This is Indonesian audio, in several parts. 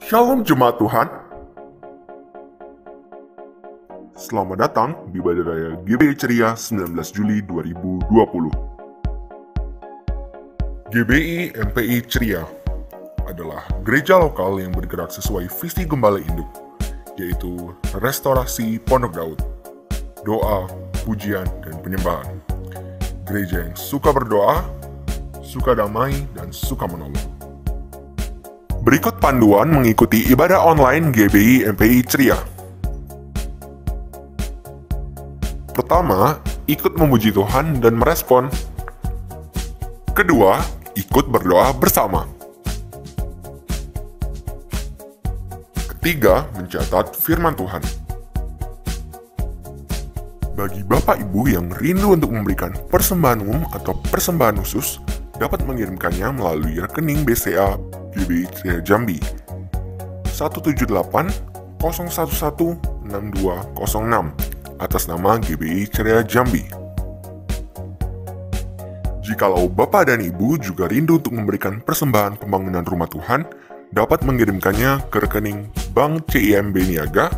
Shalom Jemaat Tuhan. Selamat datang di Ibadah Raya GBI Ceria 19 Juli 2020. GBI MPI Ceria adalah gereja lokal yang bergerak sesuai visi Gembala Induk, yaitu restorasi Pondok Daud, doa, pujian, dan penyembahan. Gereja yang suka berdoa, suka damai, dan suka menolong. Berikut panduan mengikuti ibadah online GBI MPI Ceria. Pertama, ikut memuji Tuhan dan merespon. Kedua, ikut berdoa bersama. Ketiga, mencatat firman Tuhan. Bagi Bapak Ibu yang rindu untuk memberikan persembahan umum atau persembahan khusus, dapat mengirimkannya melalui rekening BCA GBI Ceria Jambi 178 011 6206 atas nama GBI Ceria Jambi. Jikalau Bapak dan Ibu juga rindu untuk memberikan persembahan pembangunan rumah Tuhan, dapat mengirimkannya ke rekening Bank CIMB Niaga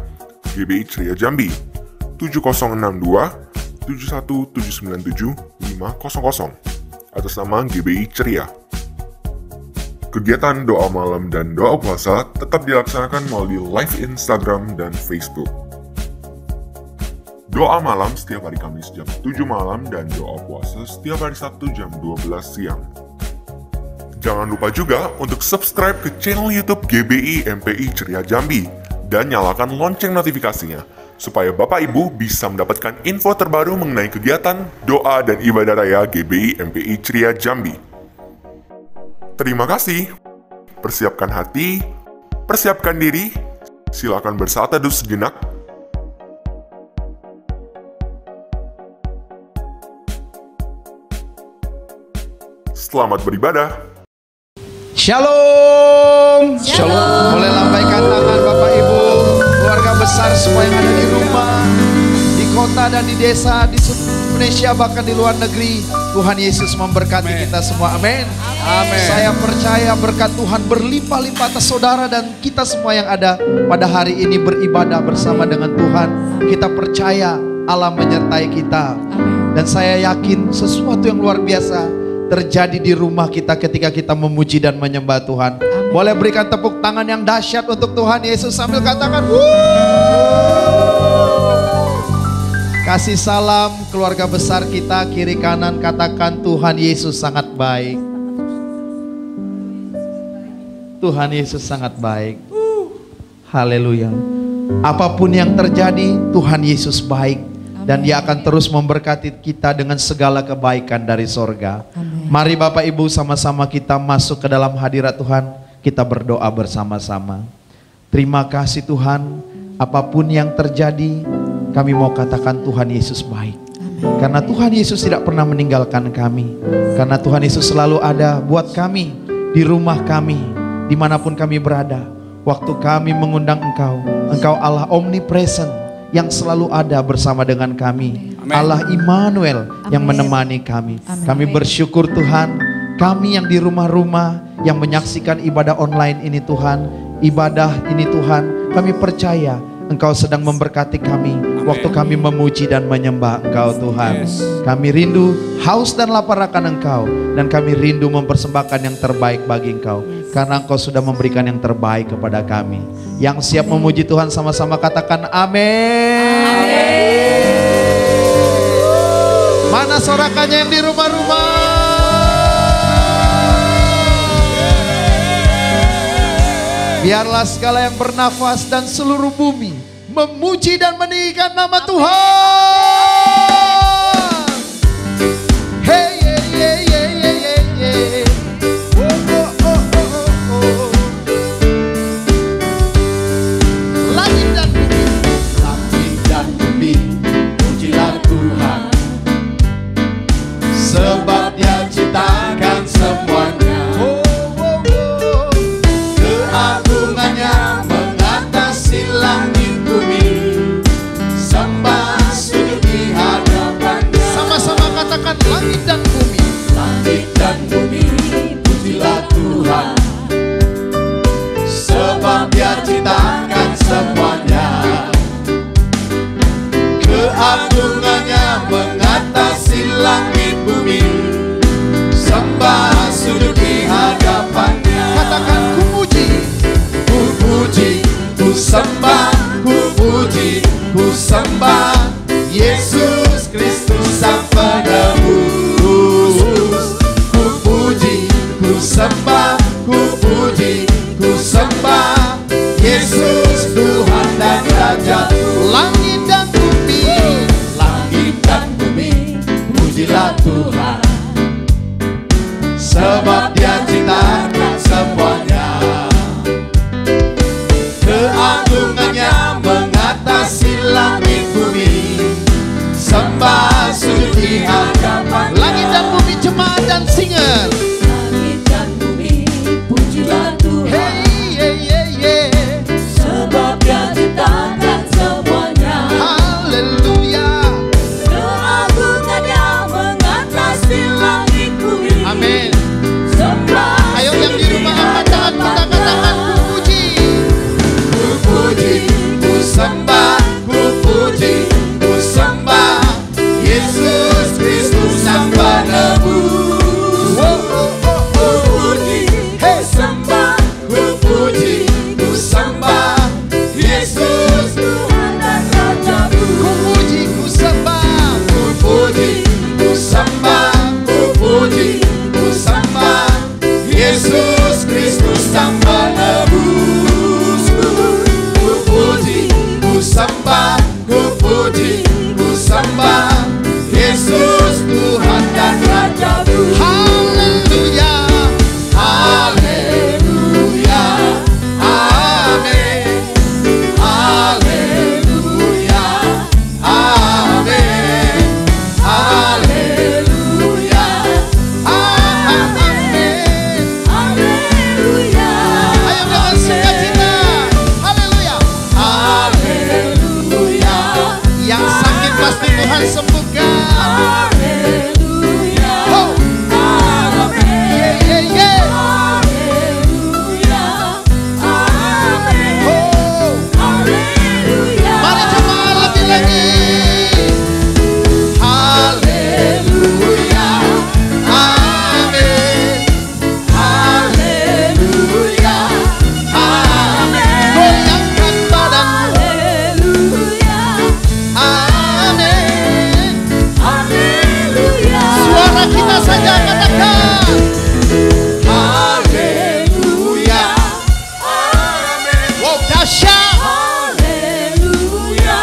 GBI Ceria Jambi 7062 71797 500 atas nama GBI Ceria. Kegiatan doa malam dan doa puasa tetap dilaksanakan melalui live Instagram dan Facebook. Doa malam setiap hari Kamis jam 7 malam dan doa puasa setiap hari Sabtu jam 12 siang. Jangan lupa juga untuk subscribe ke channel YouTube GBI MPI Ceria Jambi dan nyalakan lonceng notifikasinya supaya Bapak Ibu bisa mendapatkan info terbaru mengenai kegiatan doa dan ibadah raya GBI MPI Ceria Jambi. Terima kasih. Persiapkan hati, persiapkan diri, silakan bersaat teduh sejenak. Selamat beribadah. Shalom. Shalom. Boleh lambaikan tangan Bapak Ibu, keluarga besar semua yang ada di rumah, di kota dan di desa, di seluruh Indonesia, bahkan di luar negeri. Tuhan Yesus memberkati kita semua. Amin. Amin. Saya percaya berkat Tuhan berlimpah-limpah atas saudara dan kita semua yang ada pada hari ini beribadah bersama dengan Tuhan. Kita percaya Allah menyertai kita. Dan saya yakin sesuatu yang luar biasa terjadi di rumah kita ketika kita memuji dan menyembah Tuhan. Boleh berikan tepuk tangan yang dahsyat untuk Tuhan Yesus sambil katakan kasih salam keluarga besar kita kiri kanan, katakan Tuhan Yesus sangat baik. Tuhan Yesus sangat baik. Haleluya. Apapun yang terjadi, Tuhan Yesus baik. Dan Dia akan terus memberkati kita dengan segala kebaikan dari sorga. Mari Bapak Ibu sama-sama kita masuk ke dalam hadirat Tuhan. Kita berdoa bersama-sama. Terima kasih Tuhan. Apapun yang terjadi, kami mau katakan Tuhan Yesus baik. Karena Tuhan Yesus tidak pernah meninggalkan kami. Karena Tuhan Yesus selalu ada buat kami, di rumah kami, dimanapun kami berada. Waktu kami mengundang Engkau, Engkau Allah omnipresent yang selalu ada bersama dengan kami. Amen. Allah Immanuel yang menemani kami. Kami bersyukur Tuhan, kami yang di rumah-rumah yang menyaksikan ibadah online ini Tuhan, ibadah ini Tuhan, kami percaya Engkau sedang memberkati kami. Amen. Waktu kami memuji dan menyembah Engkau Tuhan. Yes. Kami rindu, haus dan lapar akan Engkau. Dan kami rindu mempersembahkan yang terbaik bagi Engkau. Karena Engkau sudah memberikan yang terbaik kepada kami. Yang siap memuji Tuhan sama-sama katakan amin. Mana sorakannya yang di rumah-rumah? Biarlah segala yang bernafas dan seluruh bumi memuji dan meninggikan nama Tuhan. Hey, yeah, yeah, yeah, yeah, yeah, yeah. Oh, oh, oh, oh, oh. Langit dan bumi, pujilah Tuhan. Sebab Dia ciptakan semuanya. Keagungannya mengatasi langit bumi. Sembah sujud sebab Dia ciptakan semuanya. Keagungannya mengatasi langit bumi, sembah sujud di hadapannya. Katakan ku puji, ku sembah, ku puji, ku sembah Yesus Kristus Sang Penebus. Ku puji, ku sembah, ku puji, ku sembah Yesus Tuhan dan Raja. Langit dan bumi, pujilah Tuhan, sebab Dia ciptakan semuanya. Keagungannya mengatasi langit bumi, sembah sujud di hadapan. Langit dan bumi jemaat dan singer. Langit dan bumi, pujilah Tuhan. Hey, yeah, yeah, yeah. Sebab Dia ciptakan semuanya. Haleluya. Keagungannya mengatasi langit bumi. Amin. Sembah. Ayo yang di rumah angkat tangan, kita katakan ku puji, ku sembah, ku puji, ku sembah Yesus Kristus Sang Penebus. Ku puji, ku sembah, ku puji, ku sembah Yesus Tuhan dan Rajaku. Ku puji, ku sembah, ku puji, ku sembah, ku puji, ku sembah Yesus Kristus Sang Penebus. Ku puji, ku sembah, ku puji, ku sembah Yesus Tuhan dan Rajaku. Haleluya, haleluya, amin. Haleluya, amin. Haleluya, amin. Haleluya. Ayo dengan sukacita. Haleluya. Haleluya. Yang sakit pasti Tuhan sembuhkan. Haleluya. Oh. Amin. Yeah, yeah, yeah. Haleluya. Amin. Oh. Haleluya. Mari jemaat lebih lagi. Haleluya. Amin. Haleluya. Amin. Goyangkan badanmu. Haleluya. Amin. Haleluya. Suara kita saja katakan. Haleluya. Amin. Wow, dahsyat. Haleluya.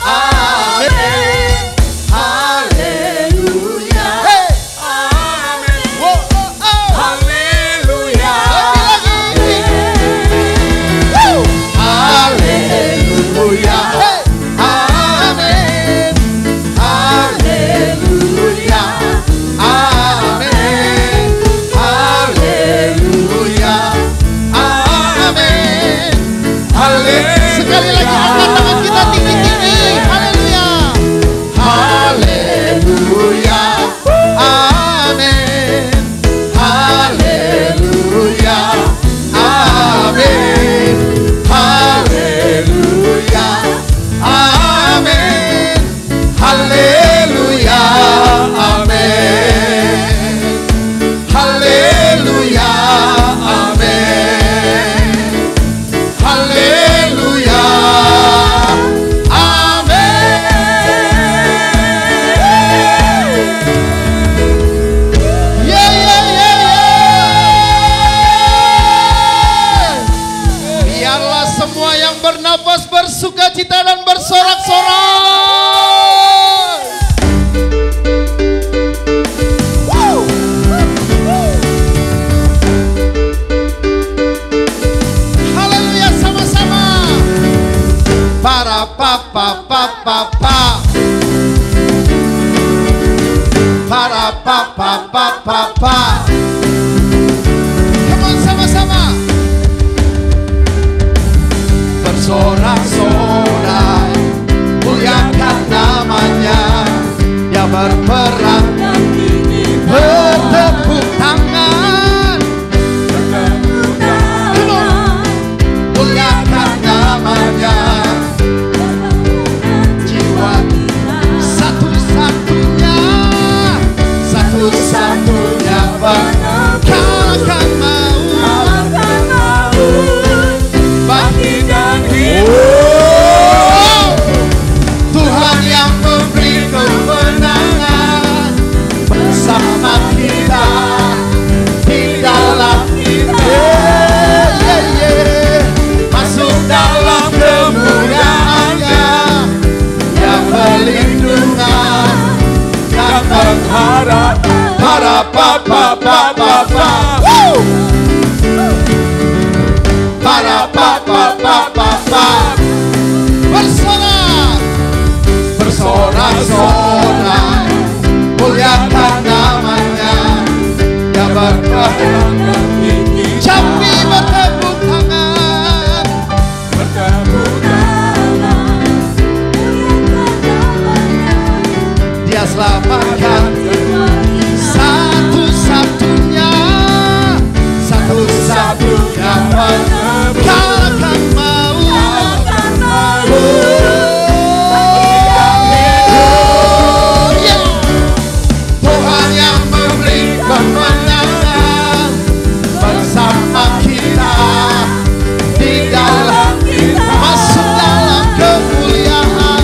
Amin. Haleluya. Hey. Amin. Wow, oh, oh. Haleluya. Lagi. Woo. Haleluya. Hey. Amin. Haleluya. Amin. Haleluya. Amin. Haleluya. Sekali lagi angkat tangan kita tinggi-tinggi. Haleluya. Haleluya. Amin. Haleluya. Amin. Haleluya. Amin. Haleluya. Amin. Haleluya. Amin. Haleluya. Amin. Yeah, yeah, yeah, yeah. Biarlah semua yang bernapas bersukacita dan bersorak-sorai. Woo! Haleluya sama-sama. Para pa pa pa pa pa. Para pa pa pa pa pa. Come on sama-sama. Bersorak-sorai, muliakan namanya. Dia berperang, bertepuk tangan. Come on. Bersorak, bersorak-sorak, muliakan namanya. Ya berkenan, Jambi bertepuk tangan, Dia selamatkan satu-satunya kalahkan maut. Tuhan yang memberi kemenangan bersama kita di dalam masuk dalam kemuliaan.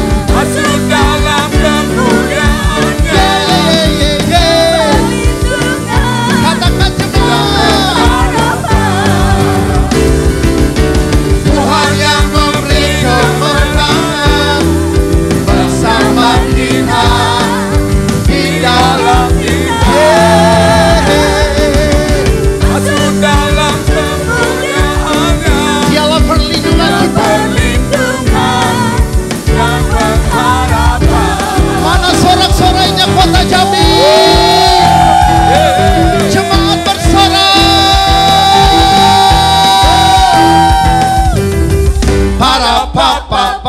Katakan semua. Tuhan yang memberi kemenangan bersama kita di dalam Dialah perlindungan kita. Mana sorak-sorainya kota Jambi? Jemaat bersorak. Para papa.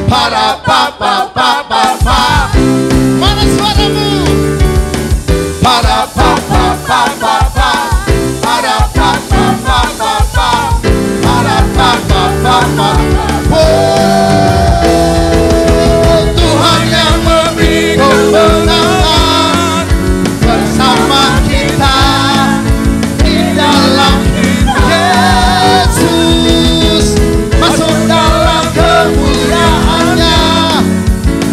Para papa. Mana suaramu? Para papa. Para papa. Tuhan yang memberi kemenangan bersama kita di dalam Yesus, masuk dalam kemuliaannya,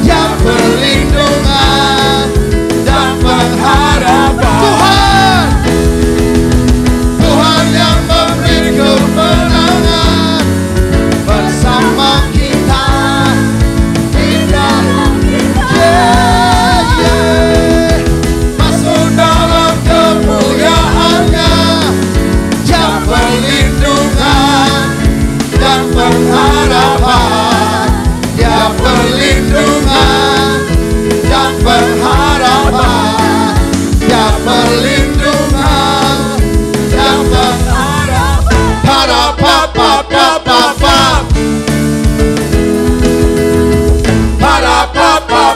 yang perlindungan dan pengharapan. Tuhan yang memberi kemenangan bersama kita di dalam masuk dalam kemuliaannya, yang perlindungan dan pengharapan. Dia perlindungan dan pengharapan. Dia perlindungan dan pengharapan. Para papa. Para papa. Para papa.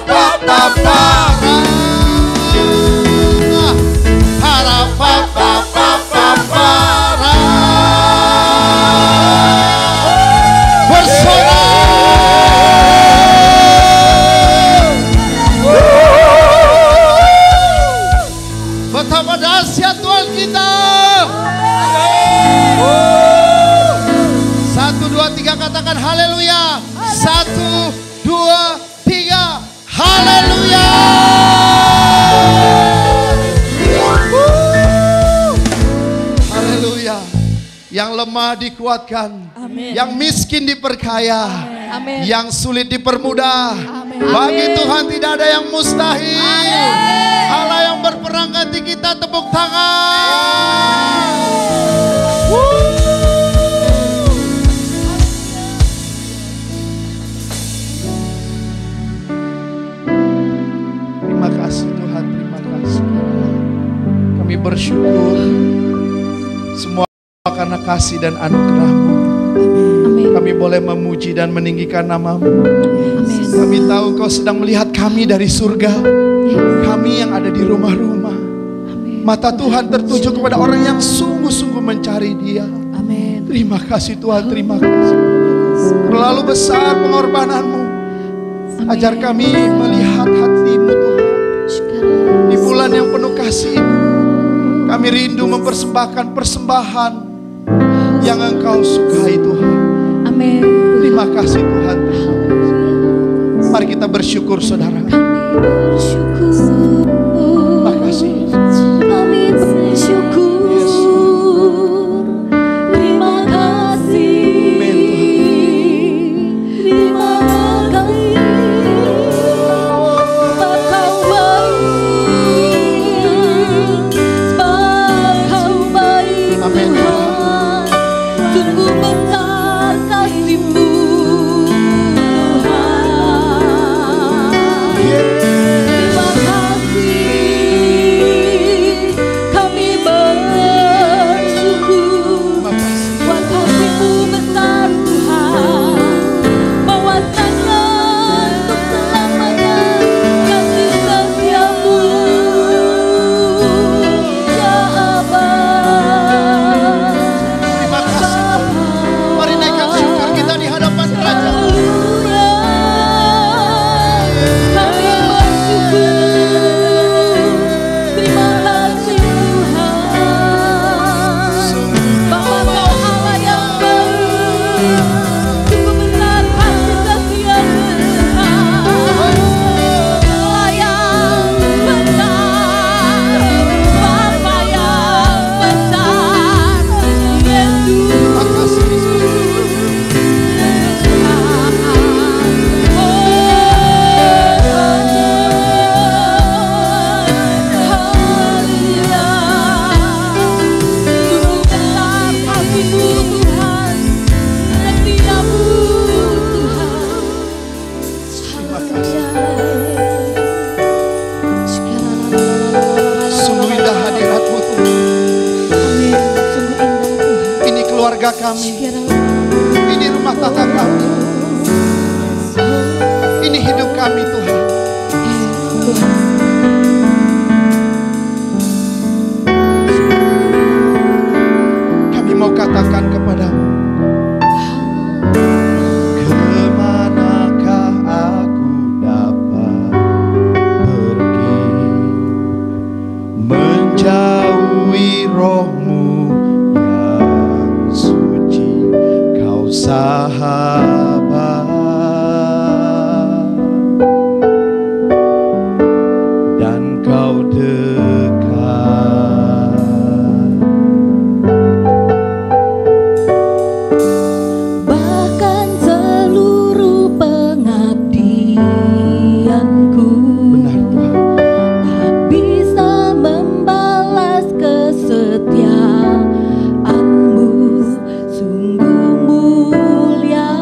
Betapa dahsyat Tuhan kita. 1, 2, 3 katakan haleluya. 1, 2, 3 haleluya. Haleluya. Yang lemah dikuatkan, yang miskin diperkaya, yang sulit dipermudah. Bagi Tuhan tidak ada yang mustahil. Allah yang berperang ganti kita, tepuk tangan. Terima kasih Tuhan, terima kasih. Kami bersyukur semua karena kasih dan anugerah-Mu. Kami boleh memuji dan meninggikan nama-Mu. Kami tahu Engkau sedang melihat kami dari surga. Kami yang ada di rumah-rumah. Mata Tuhan tertuju kepada orang yang sungguh-sungguh mencari Dia. Terima kasih Tuhan, terima kasih. Terlalu besar pengorbanan-Mu. Ajar kami melihat hati-Mu Tuhan. Di bulan yang penuh kasih ini, kami rindu mempersembahkan persembahan yang Engkau sukai Tuhan. Terima kasih Tuhan. Mari kita bersyukur saudara. Terima kasih Yesus. Kau keluarga kami, ini rumah tangga kami, ini hidup kami Tuhan. Kami mau katakan kepadamu, kemanakah aku dapat pergi, menjauhi roh-Mu yang suci, Kau sahabat dan Kau dekat. Bahkan seluruh pengabdianku Benar Tuhan. tak bisa membalas kesetiaan-Mu, sungguh mulia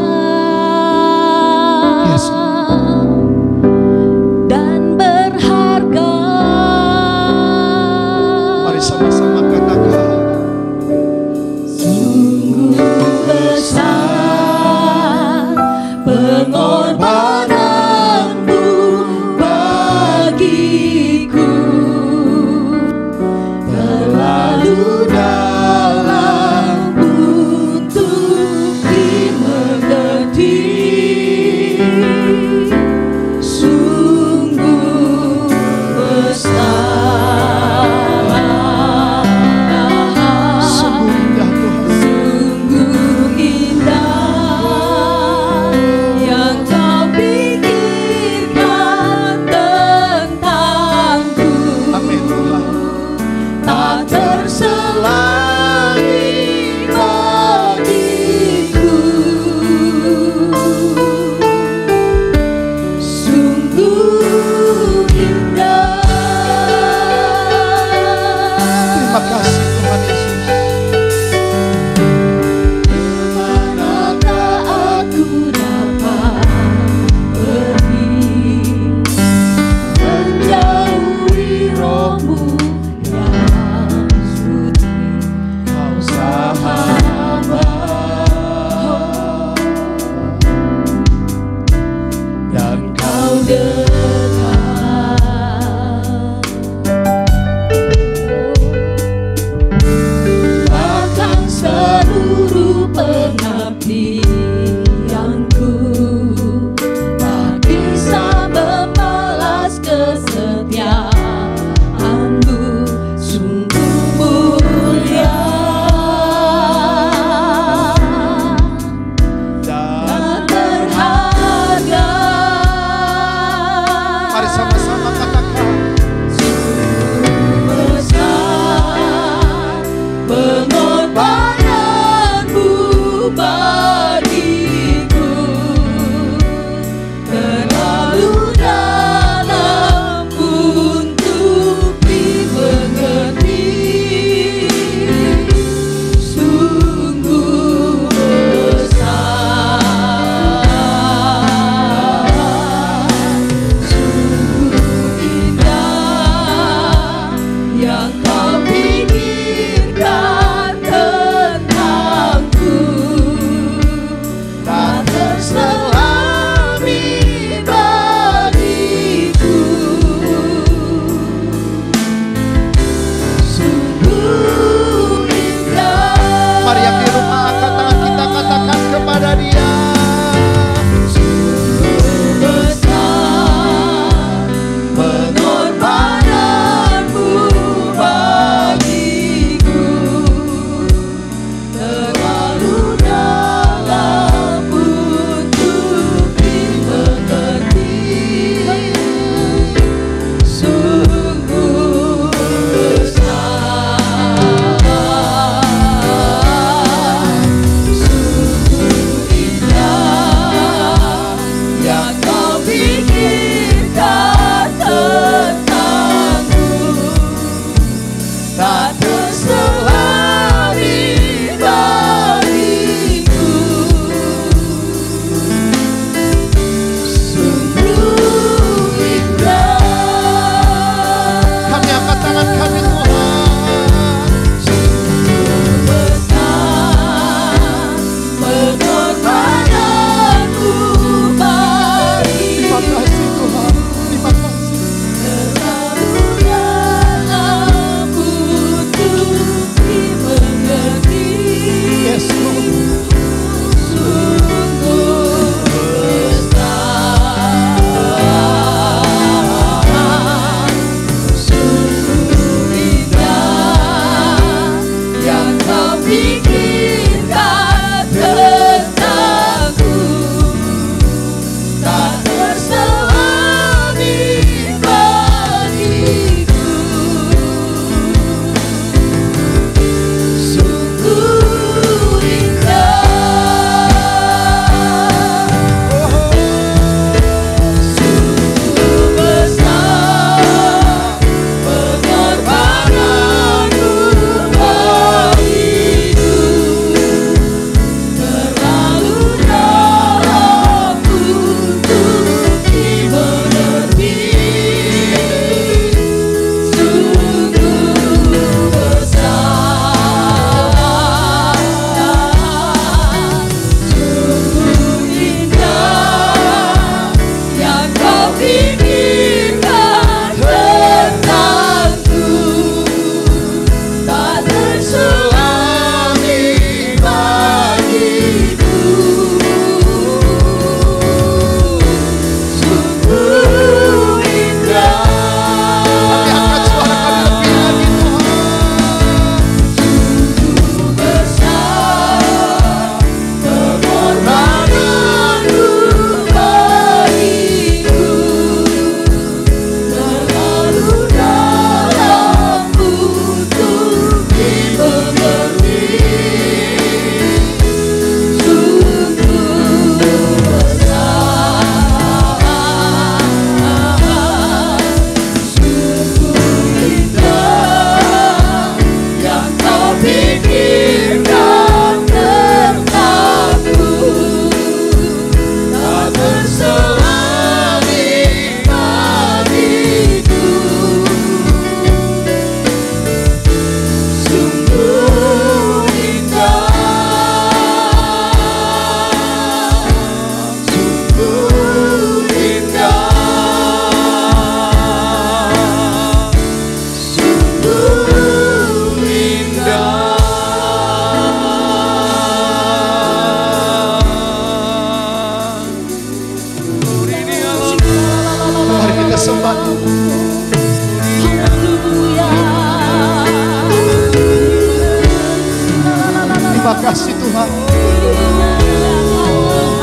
Terima kasih Tuhan.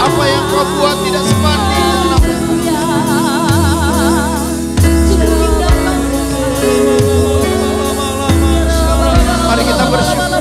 Apa yang Kau buat tidak sebanding dengan apa yang mari kita bersyukur.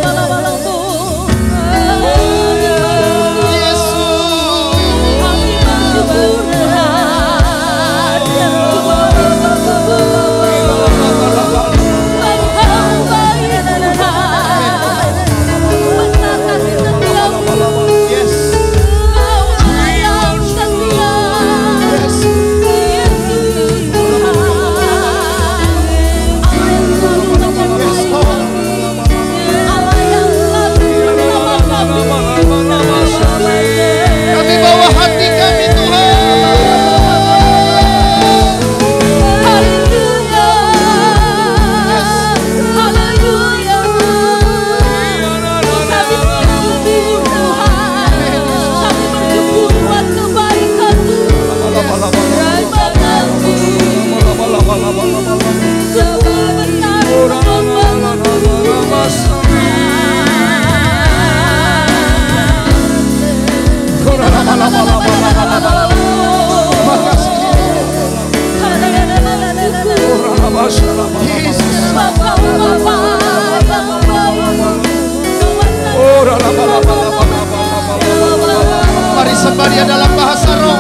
Mari sembah Dia dalam bahasa roh.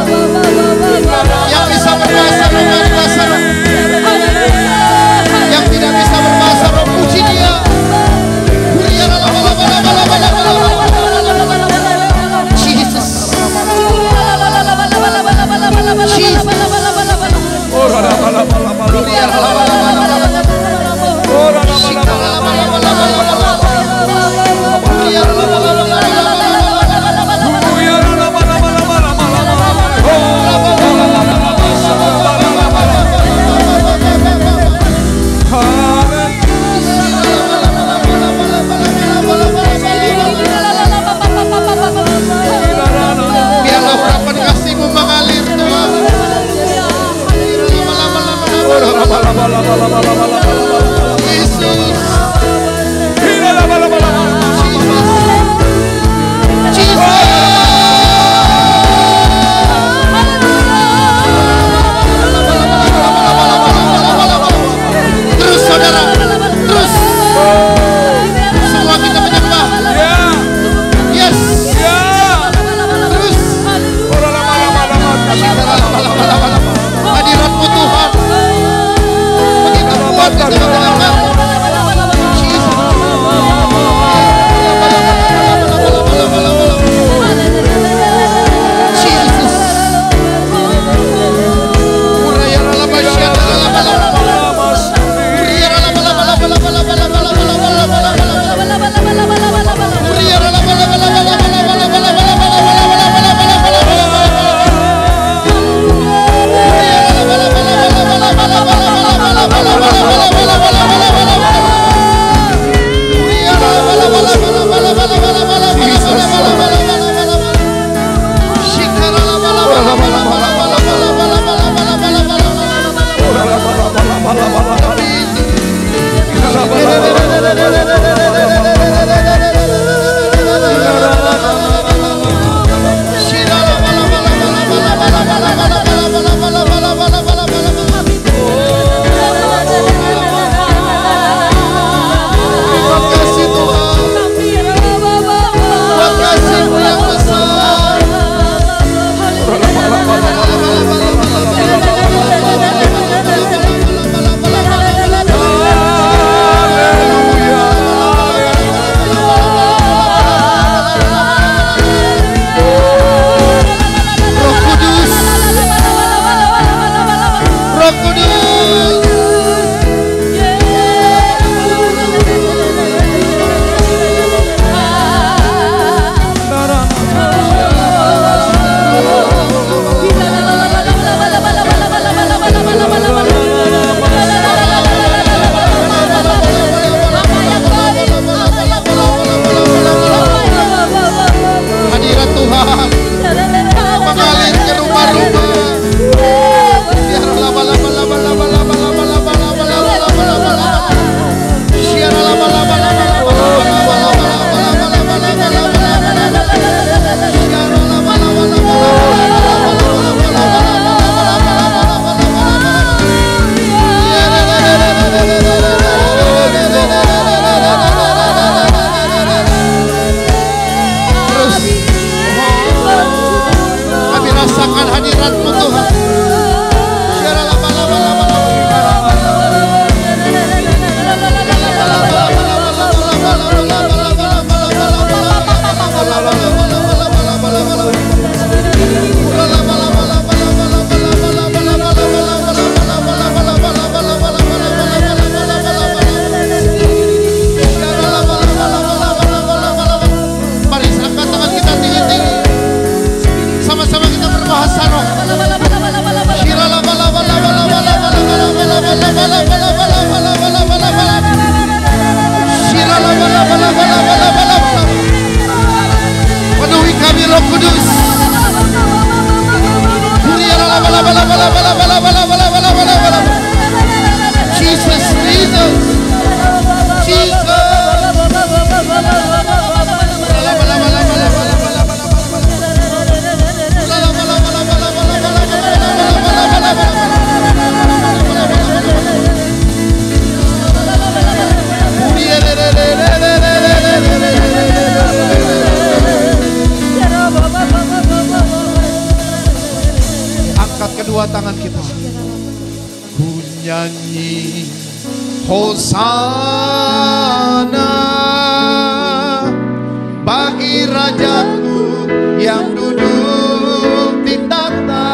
Yang bisa berbahasa roh, berbahasa roh. Yang tidak bisa berbahasa roh, puji Dia. kedua tangan kita. Ku nyanyi Hosana bagi Rajaku yang duduk di tahta.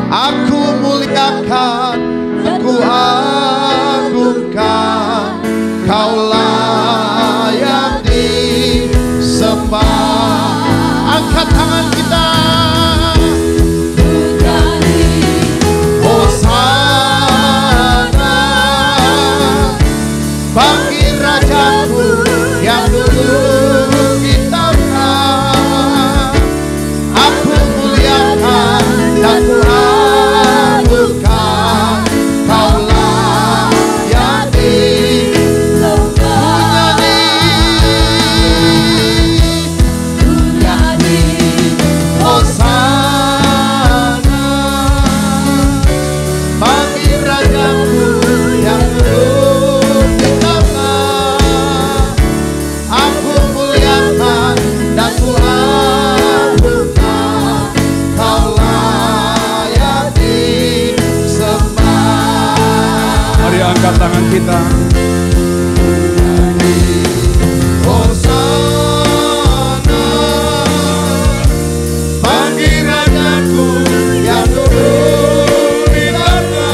Aku muliakan, aku agungkan, Kau layak disembah. Angkat tangan kita. Hosana bagi Rajaku yang duduk di tahta. Aku muliakan dan ku agungkan, Kau layak disembah. Ku nyanyi Hosana bagi Rajaku yang duduk di tahta. Aku muliakan dan ku agungkan, Kau layak disembah. Mari angkat tangan kita. Hosana bagi Rajaku yang duduk di tahta.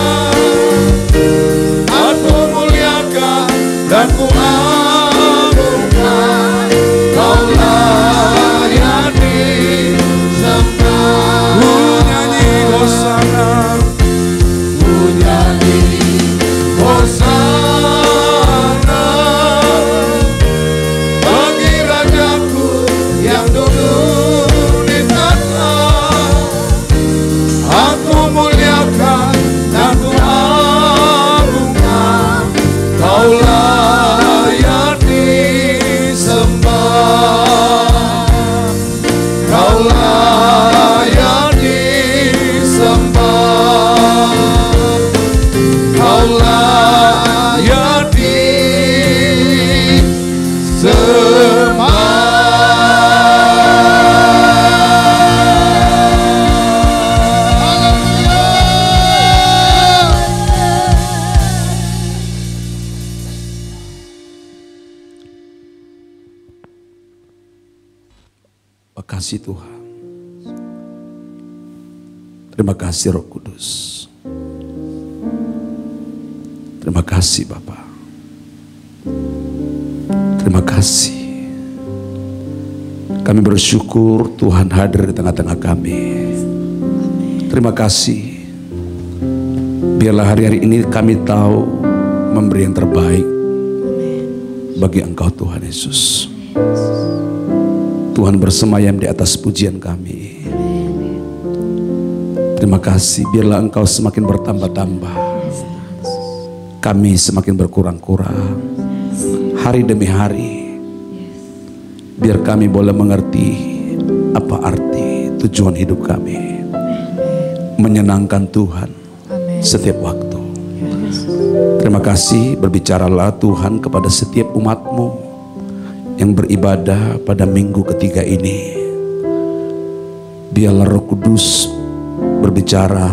Aku muliakan dan ku agungkan, Kau layak disembah. Ku nyanyi Hosana. Ku nyanyi Hosana bagi Rajaku yang duduk di tahta. Aku muliakan dan ku agungkan, Kau layak disembah. Kau layak disembah. Kau layak Terima kasih Tuhan. Terima kasih Roh Kudus. Terima kasih Bapa. Terima kasih. Kami bersyukur Tuhan hadir di tengah-tengah kami. Terima kasih. Biarlah hari-hari ini kami tahu memberi yang terbaik bagi Engkau Tuhan Yesus. Tuhan bersemayam di atas pujian kami. Terima kasih, biarlah Engkau semakin bertambah-tambah, kami semakin berkurang-kurang hari demi hari. Biar kami boleh mengerti apa arti tujuan hidup kami, menyenangkan Tuhan setiap waktu. Terima kasih, berbicaralah Tuhan kepada setiap umat-Mu yang beribadah pada minggu ketiga ini. Biarlah Roh Kudus berbicara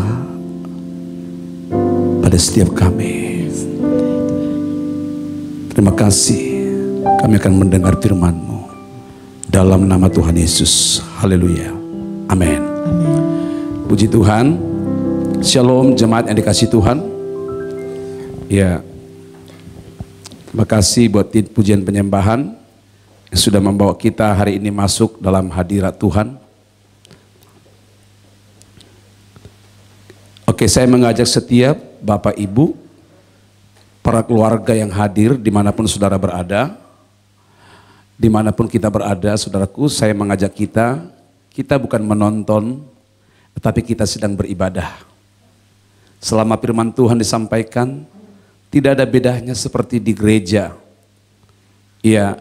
pada setiap kami. Terima kasih, kami akan mendengar firman-Mu dalam nama Tuhan Yesus. Haleluya. Amin. Puji Tuhan. Shalom jemaat yang dikasih Tuhan. Ya, terima kasih buat tim pujian penyembahan yang sudah membawa kita hari ini masuk dalam hadirat Tuhan. Oke, saya mengajak setiap Bapak Ibu, para keluarga yang hadir dimanapun saudara berada, dimanapun kita berada, saudaraku, saya mengajak kita bukan menonton, tetapi kita sedang beribadah. Selama firman Tuhan disampaikan, tidak ada bedanya seperti di gereja. Ya,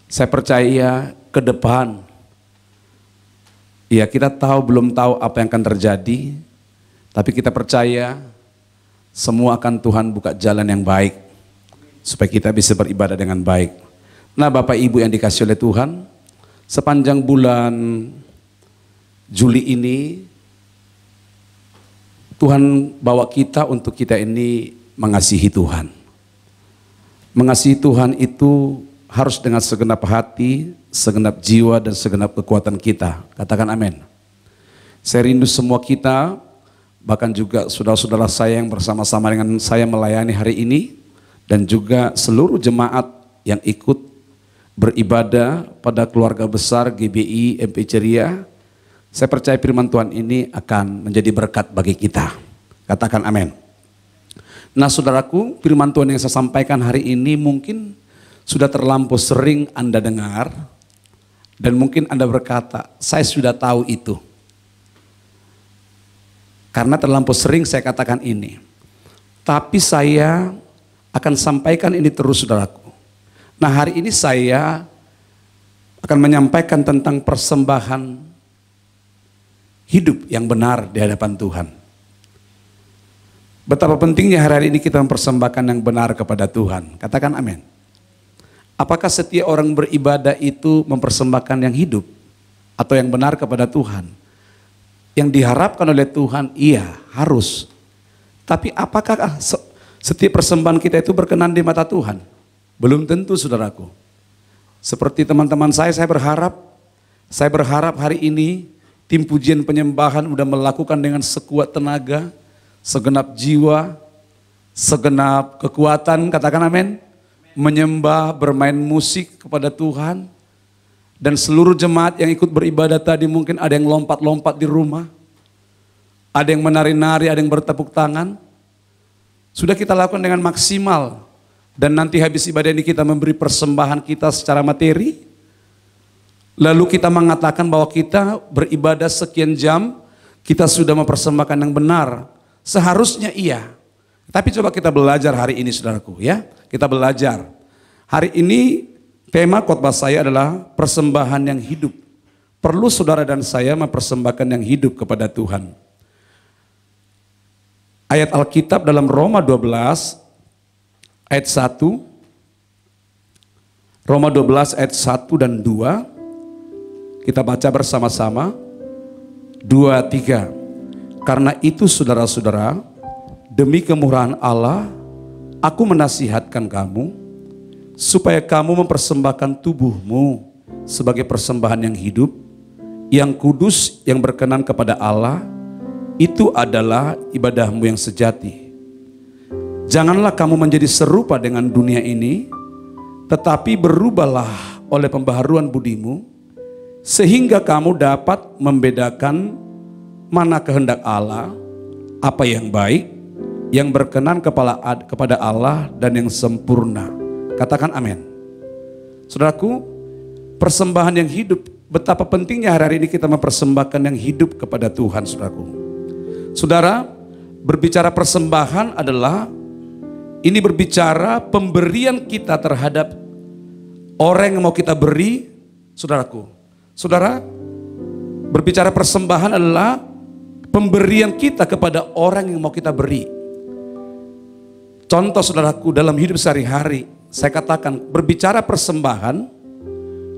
saya percaya ke depan, ya kita belum tahu apa yang akan terjadi, tapi kita percaya semua akan Tuhan buka jalan yang baik, supaya kita bisa beribadah dengan baik. Nah Bapak Ibu yang dikasih oleh Tuhan, sepanjang bulan Juli ini Tuhan bawa kita untuk kita ini mengasihi Tuhan. Mengasihi Tuhan itu harus dengan segenap hati, segenap jiwa, dan segenap kekuatan kita. Katakan amin. Saya rindu semua kita, bahkan juga saudara-saudara saya yang bersama-sama dengan saya melayani hari ini, dan juga seluruh jemaat yang ikut beribadah pada keluarga besar GBI MP Ceria. Saya percaya firman Tuhan ini akan menjadi berkat bagi kita. Katakan amin. Nah saudaraku, firman Tuhan yang saya sampaikan hari ini mungkin sudah terlampau sering Anda dengar. Dan mungkin Anda berkata, saya sudah tahu itu. Karena terlampau sering saya katakan ini. Tapi saya akan sampaikan ini terus saudaraku. Nah hari ini saya akan menyampaikan tentang persembahan hidup yang benar di hadapan Tuhan. Betapa pentingnya hari ini kita mempersembahkan yang benar kepada Tuhan. Katakan amin. Apakah setiap orang beribadah itu mempersembahkan yang hidup atau yang benar kepada Tuhan? Yang diharapkan oleh Tuhan, iya harus. Tapi apakah setiap persembahan kita itu berkenan di mata Tuhan? Belum tentu saudaraku. Seperti teman-teman saya berharap hari ini tim pujian penyembahan udah melakukan dengan sekuat tenaga, segenap jiwa, segenap kekuatan, katakan amin. Menyembah, bermain musik kepada Tuhan. Dan seluruh jemaat yang ikut beribadah tadi mungkin ada yang lompat-lompat di rumah. Ada yang menari-nari, ada yang bertepuk tangan. Sudah kita lakukan dengan maksimal. Dan nanti habis ibadah ini kita memberi persembahan kita secara materi. Lalu kita mengatakan bahwa kita beribadah sekian jam, kita sudah mempersembahkan yang benar. Seharusnya iya. Tapi coba kita belajar hari ini saudaraku ya. Kita belajar. Hari ini tema khotbah saya adalah persembahan yang hidup. Perlu saudara dan saya mempersembahkan yang hidup kepada Tuhan. Ayat Alkitab dalam Roma 12 ayat 1. Roma 12 ayat 1 dan 2. Kita baca bersama-sama. 2, 3. Karena itu saudara-saudara, demi kemurahan Allah, aku menasihatkan kamu, supaya kamu mempersembahkan tubuhmu sebagai persembahan yang hidup, yang kudus, yang berkenan kepada Allah, itu adalah ibadahmu yang sejati. Janganlah kamu menjadi serupa dengan dunia ini, tetapi berubahlah oleh pembaharuan budimu, sehingga kamu dapat membedakan mana kehendak Allah, apa yang baik, yang berkenan kepada Allah dan yang sempurna. Katakan amin. Saudaraku, persembahan yang hidup, betapa pentingnya hari ini kita mempersembahkan yang hidup kepada Tuhan saudaraku. Saudara, berbicara persembahan adalah, ini berbicara pemberian kita terhadap orang yang mau kita beri, saudaraku. Saudara, berbicara persembahan adalah pemberian kita kepada orang yang mau kita beri. Contoh saudaraku dalam hidup sehari-hari, saya katakan berbicara persembahan,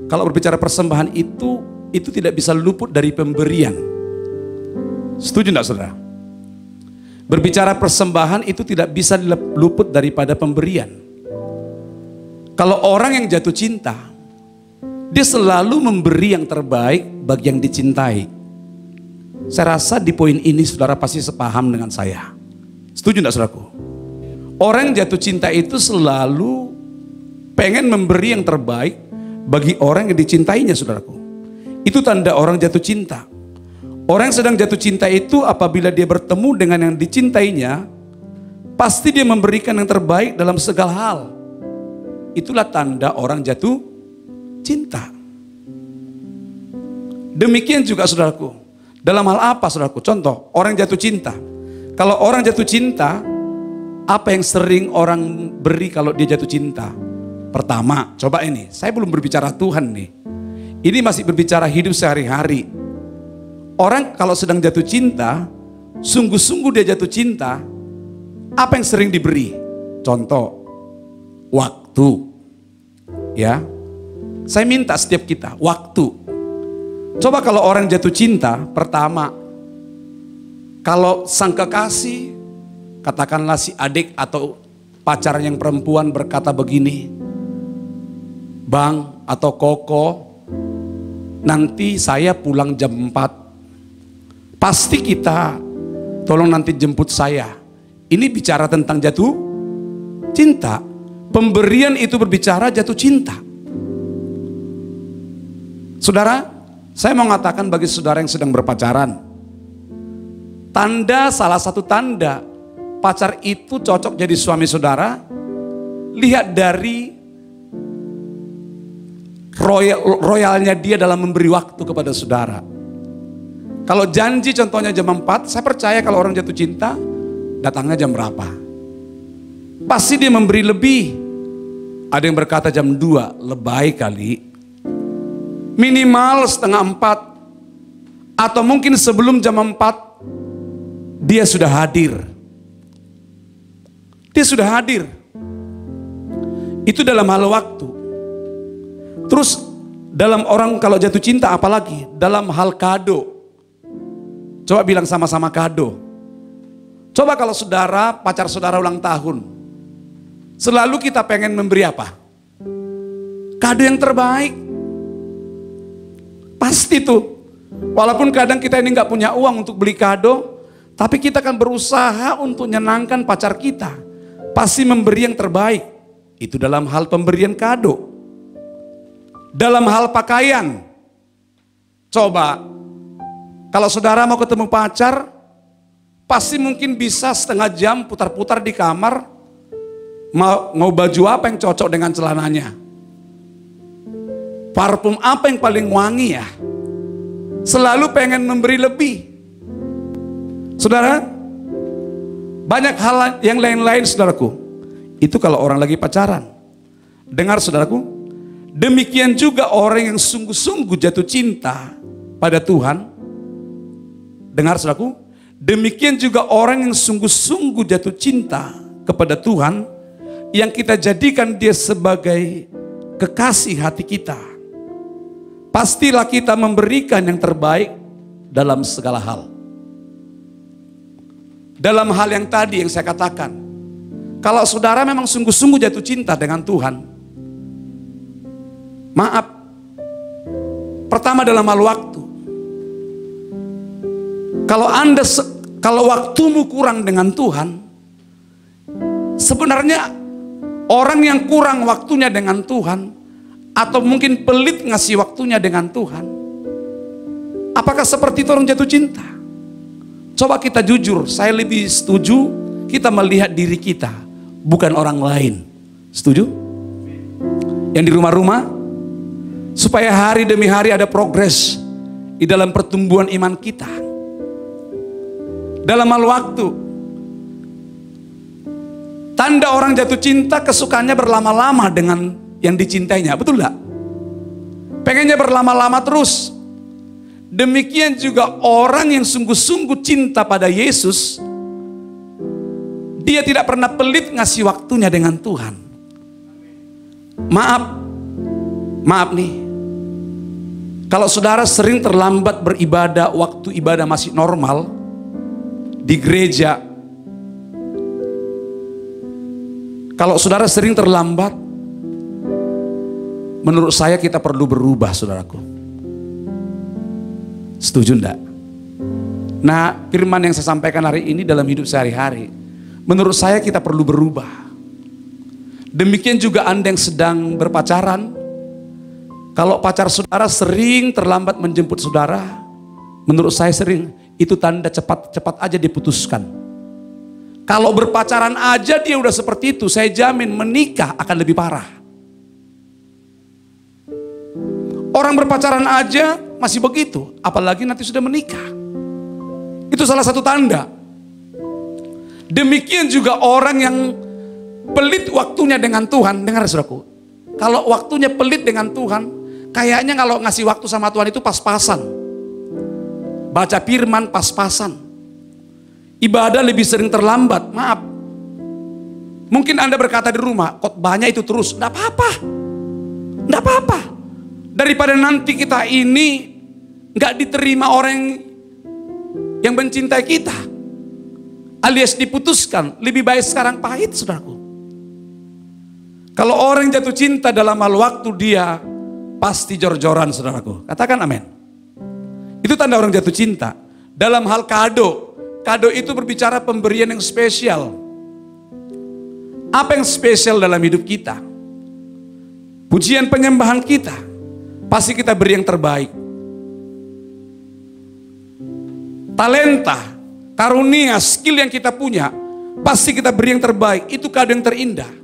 kalau berbicara persembahan itu tidak bisa luput dari pemberian. Setuju enggak saudara? Berbicara persembahan itu tidak bisa luput daripada pemberian. Kalau orang yang jatuh cinta, dia selalu memberi yang terbaik bagi yang dicintai. Saya rasa di poin ini saudara pasti sepaham dengan saya. Setuju enggak saudaraku? Orang yang jatuh cinta itu selalu pengen memberi yang terbaik bagi orang yang dicintainya saudaraku. Itu tanda orang jatuh cinta. Orang yang sedang jatuh cinta itu apabila dia bertemu dengan yang dicintainya, pasti dia memberikan yang terbaik dalam segala hal. Itulah tanda orang jatuh cinta. Demikian juga saudaraku. Dalam hal apa saudaraku? Contoh, orang jatuh cinta. Kalau orang jatuh cinta, apa yang sering orang beri kalau dia jatuh cinta? Pertama, coba ini, saya belum berbicara Tuhan nih. Ini masih berbicara hidup sehari-hari. Orang kalau sedang jatuh cinta, sungguh-sungguh dia jatuh cinta, apa yang sering diberi? Contoh, waktu. Ya, saya minta setiap kita, waktu. Coba kalau orang jatuh cinta, pertama, Kalau sang kekasih, katakanlah si adik atau pacar yang perempuan berkata begini, Bang atau Koko, nanti saya pulang jam 4. Pasti kita, tolong nanti jemput saya. Ini bicara tentang jatuh cinta. Pemberian itu berbicara jatuh cinta. Saudara, saya mau mengatakan bagi saudara yang sedang berpacaran, salah satu tanda pacar itu cocok jadi suami saudara, lihat dari royalnya dia dalam memberi waktu kepada saudara. Kalau janji contohnya jam 4, saya percaya kalau orang jatuh cinta, datangnya jam berapa? Pasti dia memberi lebih. Ada yang berkata jam 2, lebay kali. Minimal setengah 4. Atau mungkin sebelum jam 4, dia sudah hadir. Dia sudah hadir. Itu dalam hal waktu. Terus dalam orang kalau jatuh cinta apalagi? Dalam hal kado. Coba bilang sama-sama kado. Coba kalau saudara, pacar saudara ulang tahun. Selalu kita pengen memberi apa? Kado yang terbaik. Pasti tuh. Walaupun kadang kita ini nggak punya uang untuk beli kado, tapi kita akan berusaha untuk menyenangkan pacar kita. Pasti memberi yang terbaik. Itu dalam hal pemberian kado. Dalam hal pakaian. Coba, kalau saudara mau ketemu pacar, pasti mungkin bisa setengah jam putar-putar di kamar, mau baju apa yang cocok dengan celananya. Parfum apa yang paling wangi ya. Selalu pengen memberi lebih. Saudara, banyak hal yang lain-lain saudaraku. Itu kalau orang lagi pacaran. Dengar saudaraku, demikian juga orang yang sungguh-sungguh jatuh cinta pada Tuhan. Dengar saudaraku, demikian juga orang yang sungguh-sungguh jatuh cinta kepada Tuhan, yang kita jadikan dia sebagai kekasih hati kita. Pastilah kita memberikan yang terbaik dalam segala hal. Dalam hal yang tadi yang saya katakan, kalau saudara memang sungguh-sungguh jatuh cinta dengan Tuhan, maaf, pertama dalam hal waktu. Kalau waktumu kurang dengan Tuhan, sebenarnya orang yang kurang waktunya dengan Tuhan, atau mungkin pelit ngasih waktunya dengan Tuhan, apakah seperti itu orang jatuh cinta? Coba kita jujur, saya lebih setuju kita melihat diri kita, bukan orang lain. Setuju? Yang di rumah-rumah, supaya hari demi hari ada progres di dalam pertumbuhan iman kita. Dalam hal waktu, tanda orang jatuh cinta kesukaannya berlama-lama dengan yang dicintainya, betul gak? Pengennya berlama-lama terus. Demikian juga orang yang sungguh-sungguh cinta pada Yesus, dia tidak pernah pelit ngasih waktunya dengan Tuhan. Maaf nih, kalau saudara sering terlambat beribadah, waktu ibadah masih normal di gereja. Kalau saudara sering terlambat, menurut saya kita perlu berubah, saudaraku. Setuju enggak? Nah, firman yang saya sampaikan hari ini dalam hidup sehari-hari, menurut saya kita perlu berubah. Demikian juga Anda yang sedang berpacaran, kalau pacar saudara sering terlambat menjemput saudara, menurut saya sering, itu tanda cepat aja diputuskan. Kalau berpacaran aja dia udah seperti itu, saya jamin menikah akan lebih parah. Orang berpacaran aja masih begitu, apalagi nanti sudah menikah. Itu salah satu tanda. Demikian juga orang yang pelit waktunya dengan Tuhan. Dengar saudaraku, kalau waktunya pelit dengan Tuhan, kayaknya kalau ngasih waktu sama Tuhan itu pas-pasan. Baca firman pas-pasan. Ibadah lebih sering terlambat, maaf. Mungkin Anda berkata di rumah, khotbahnya itu terus, enggak apa-apa. Enggak apa-apa. Daripada nanti kita ini enggak diterima orang yang mencintai kita. alias diputuskan, lebih baik sekarang pahit, saudaraku. Kalau orang jatuh cinta dalam hal waktu, dia pasti jor-joran, saudaraku. Katakan amin. Itu tanda orang jatuh cinta. Dalam hal kado, kado itu berbicara pemberian yang spesial. Apa yang spesial dalam hidup kita? Pujian penyembahan kita, pasti kita beri yang terbaik. Talenta, karunia, skill yang kita punya, pasti kita beri yang terbaik. Itu kado yang terindah.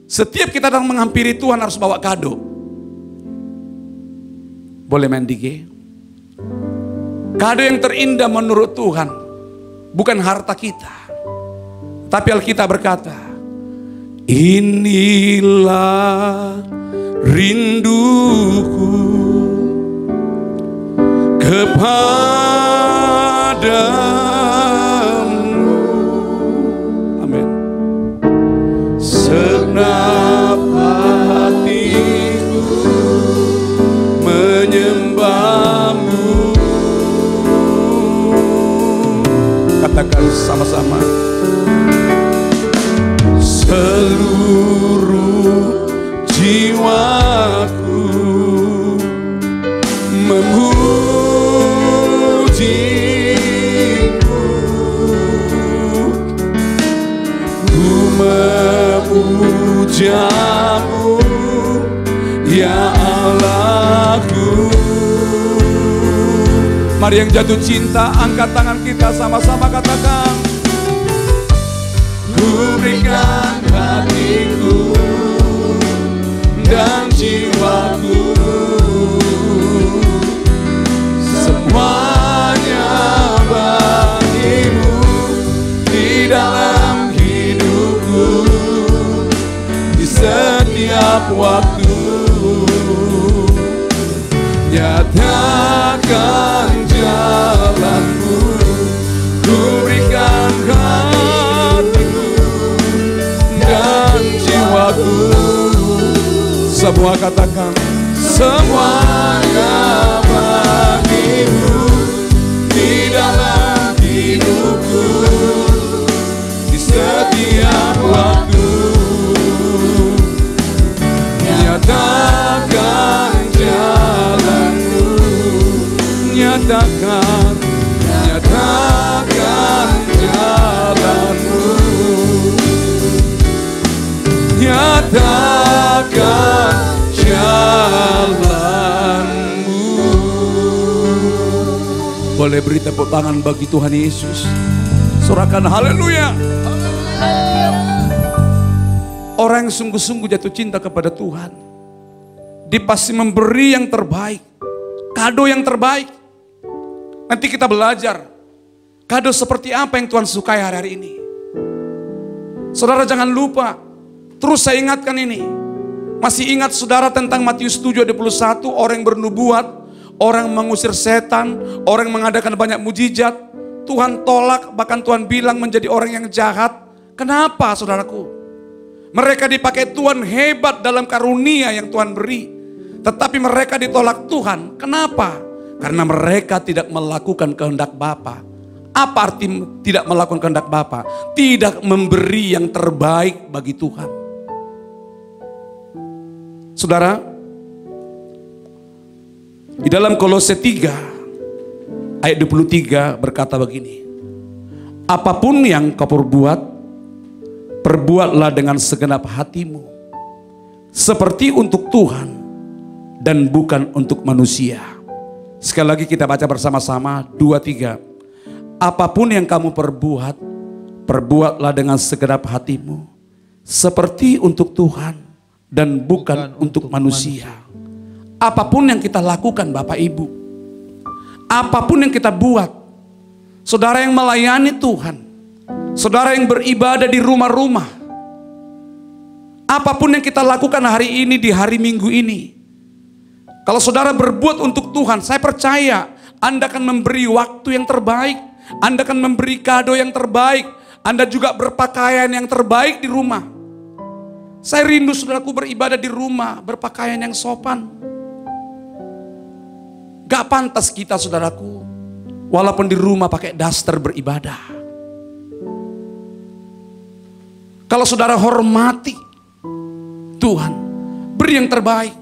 Setiap kita datang menghampiri Tuhan harus bawa kado. Boleh main DG? Kado yang terindah menurut Tuhan bukan harta kita, tapi Alkitab berkata, inilah rinduku kepadamu. Amin. Segenap hatiku menyembahmu. Katakan sama-sama. Seluruh jiwaku memujimu, ku memujamu, ya Allahku. Mari yang jatuh cinta, angkat tangan kita sama-sama katakan. Ku berikan hatiku dan jiwaku, semuanya bagimu di dalam hidupku, di setiap waktu. Nyatakan jalanmu, ku berikan hatiku dan jiwaku. Semua katakan, semuanya bagimu di dalam hidupku, di setiap waktu. Nyatakan jalanmu, nyatakan jalanmu, nyatakan jalanmu. Boleh beri tepuk tangan bagi Tuhan Yesus. Sorakan haleluya. Orang yang sungguh-sungguh jatuh cinta kepada Tuhan, dia pasti memberi yang terbaik, kado yang terbaik. Nanti kita belajar kado seperti apa yang Tuhan sukai hari-hari ini. Saudara jangan lupa, terus saya ingatkan ini. Masih ingat saudara tentang Matius 7:21, orang yang bernubuat, orang mengusir setan, orang mengadakan banyak mujizat, Tuhan tolak, bahkan Tuhan bilang menjadi orang yang jahat. Kenapa saudaraku? Mereka dipakai Tuhan hebat dalam karunia yang Tuhan beri, tetapi mereka ditolak Tuhan. Kenapa? Karena mereka tidak melakukan kehendak Bapa. Apa arti tidak melakukan kehendak Bapa? Tidak memberi yang terbaik bagi Tuhan. Saudara, di dalam Kolose 3 ayat 23 berkata begini, apapun yang kau perbuat, perbuatlah dengan segenap hatimu, seperti untuk Tuhan dan bukan untuk manusia. Sekali lagi kita baca bersama-sama, 2-3. Apapun yang kamu perbuat, perbuatlah dengan segenap hatimu, seperti untuk Tuhan dan bukan untuk manusia. Apapun yang kita lakukan Bapak Ibu, apapun yang kita buat, saudara yang melayani Tuhan, saudara yang beribadah di rumah-rumah, apapun yang kita lakukan hari ini, di hari Minggu ini, kalau saudara berbuat untuk Tuhan, saya percaya Anda akan memberi waktu yang terbaik, Anda akan memberi kado yang terbaik, Anda juga berpakaian yang terbaik di rumah. Saya rindu saudaraku beribadah di rumah, berpakaian yang sopan. Gak pantas kita saudaraku, walaupun di rumah pakai daster beribadah. Kalau saudara hormati Tuhan, beri yang terbaik.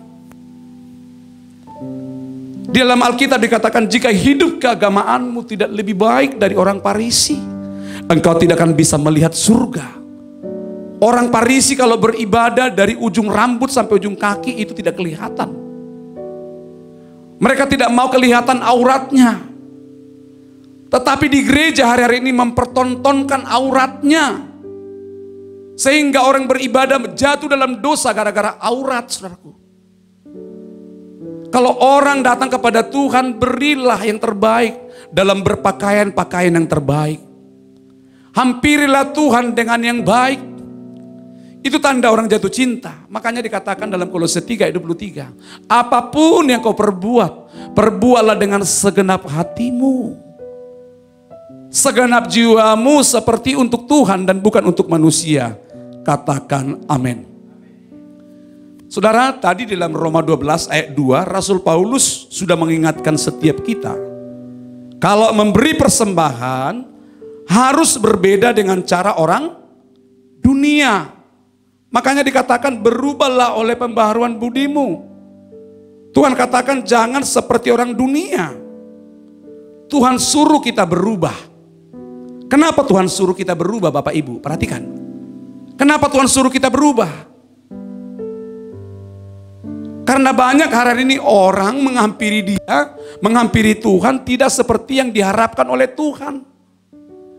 Di dalam Alkitab dikatakan, jika hidup keagamaanmu tidak lebih baik dari orang Farisi, engkau tidak akan bisa melihat surga. Orang Farisi kalau beribadah dari ujung rambut sampai ujung kaki itu tidak kelihatan. Mereka tidak mau kelihatan auratnya. Tetapi di gereja hari-hari ini mempertontonkan auratnya. Sehingga orang beribadah jatuh dalam dosa gara-gara aurat, saudaraku. Kalau orang datang kepada Tuhan, berilah yang terbaik dalam berpakaian pakaian yang terbaik. Hampirilah Tuhan dengan yang baik. Itu tanda orang jatuh cinta. Makanya dikatakan dalam Kolose 3 ayat 23. Apapun yang kau perbuat, perbuatlah dengan segenap hatimu. Segenap jiwamu seperti untuk Tuhan dan bukan untuk manusia. Katakan amin. Saudara, tadi dalam Roma 12 ayat 2, Rasul Paulus sudah mengingatkan setiap kita. Kalau memberi persembahan, harus berbeda dengan cara orang dunia. Makanya dikatakan berubahlah oleh pembaharuan budimu. Tuhan katakan jangan seperti orang dunia. Tuhan suruh kita berubah. Kenapa Tuhan suruh kita berubah, Bapak Ibu? Perhatikan. Kenapa Tuhan suruh kita berubah? Karena banyak hari ini orang menghampiri Dia, menghampiri Tuhan tidak seperti yang diharapkan oleh Tuhan.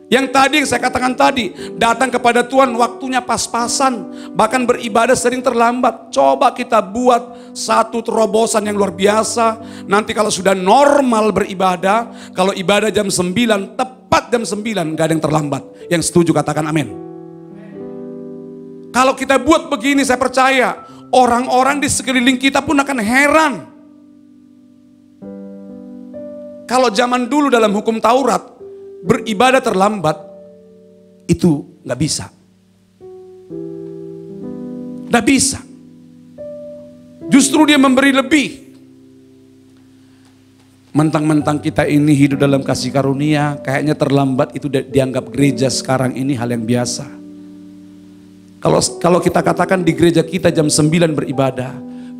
Yang tadi yang saya katakan tadi, datang kepada Tuhan waktunya pas-pasan, bahkan beribadah sering terlambat. Coba kita buat satu terobosan yang luar biasa. Nanti kalau sudah normal beribadah, kalau ibadah jam 9, tepat jam 9, gak ada yang terlambat. Yang setuju katakan amin. Kalau kita buat begini, saya percaya orang-orang di sekeliling kita pun akan heran. Kalau zaman dulu dalam hukum Taurat, beribadah terlambat, itu gak bisa. Gak bisa. Justru dia memberi lebih. Mentang-mentang kita ini hidup dalam kasih karunia, kayaknya terlambat itu dianggap gereja sekarang ini hal yang biasa. Kalau kita katakan di gereja kita jam 9 beribadah,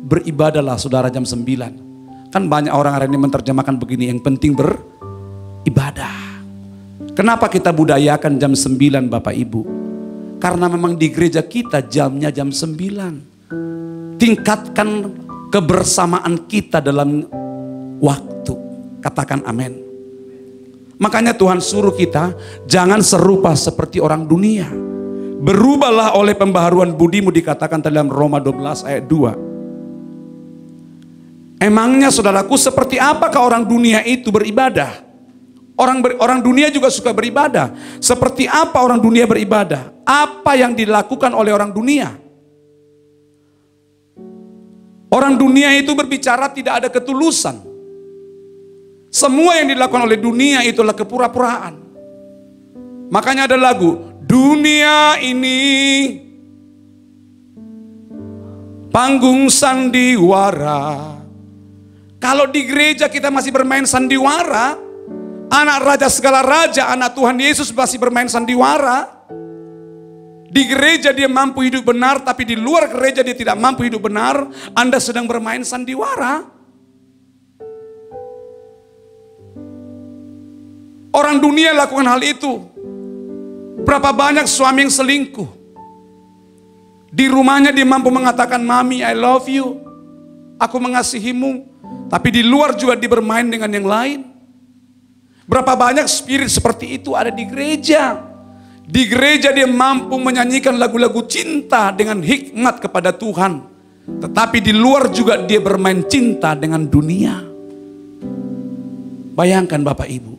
beribadahlah saudara jam 9. Kan banyak orang hari ini menerjemahkan begini, yang penting beribadah. Kenapa kita budayakan jam 9 Bapak Ibu? Karena memang di gereja kita jamnya jam 9. Tingkatkan kebersamaan kita dalam waktu. Katakan amin. Makanya Tuhan suruh kita jangan serupa seperti orang dunia. Berubahlah oleh pembaharuan budimu, dikatakan dalam Roma 12 ayat 2. Emangnya saudaraku seperti apakah orang dunia itu beribadah? Orang dunia juga suka beribadah. Seperti apa orang dunia beribadah? Apa yang dilakukan oleh orang dunia? Orang dunia itu berbicara tidak ada ketulusan. Semua yang dilakukan oleh dunia itulah kepura-puraan. Makanya ada lagu, dunia ini panggung sandiwara. Kalau di gereja kita masih bermain sandiwara, anak raja segala raja, anak Tuhan Yesus masih bermain sandiwara. Di gereja dia mampu hidup benar, tapi di luar gereja dia tidak mampu hidup benar. Anda sedang bermain sandiwara. Orang dunia lakukan hal itu. Berapa banyak suami yang selingkuh. Di rumahnya dia mampu mengatakan, Mami I love you, aku mengasihimu. Tapi di luar juga dia bermain dengan yang lain. Berapa banyak spirit seperti itu ada di gereja. Di gereja dia mampu menyanyikan lagu-lagu cinta dengan hikmat kepada Tuhan. Tetapi di luar juga dia bermain cinta dengan dunia. Bayangkan Bapak Ibu.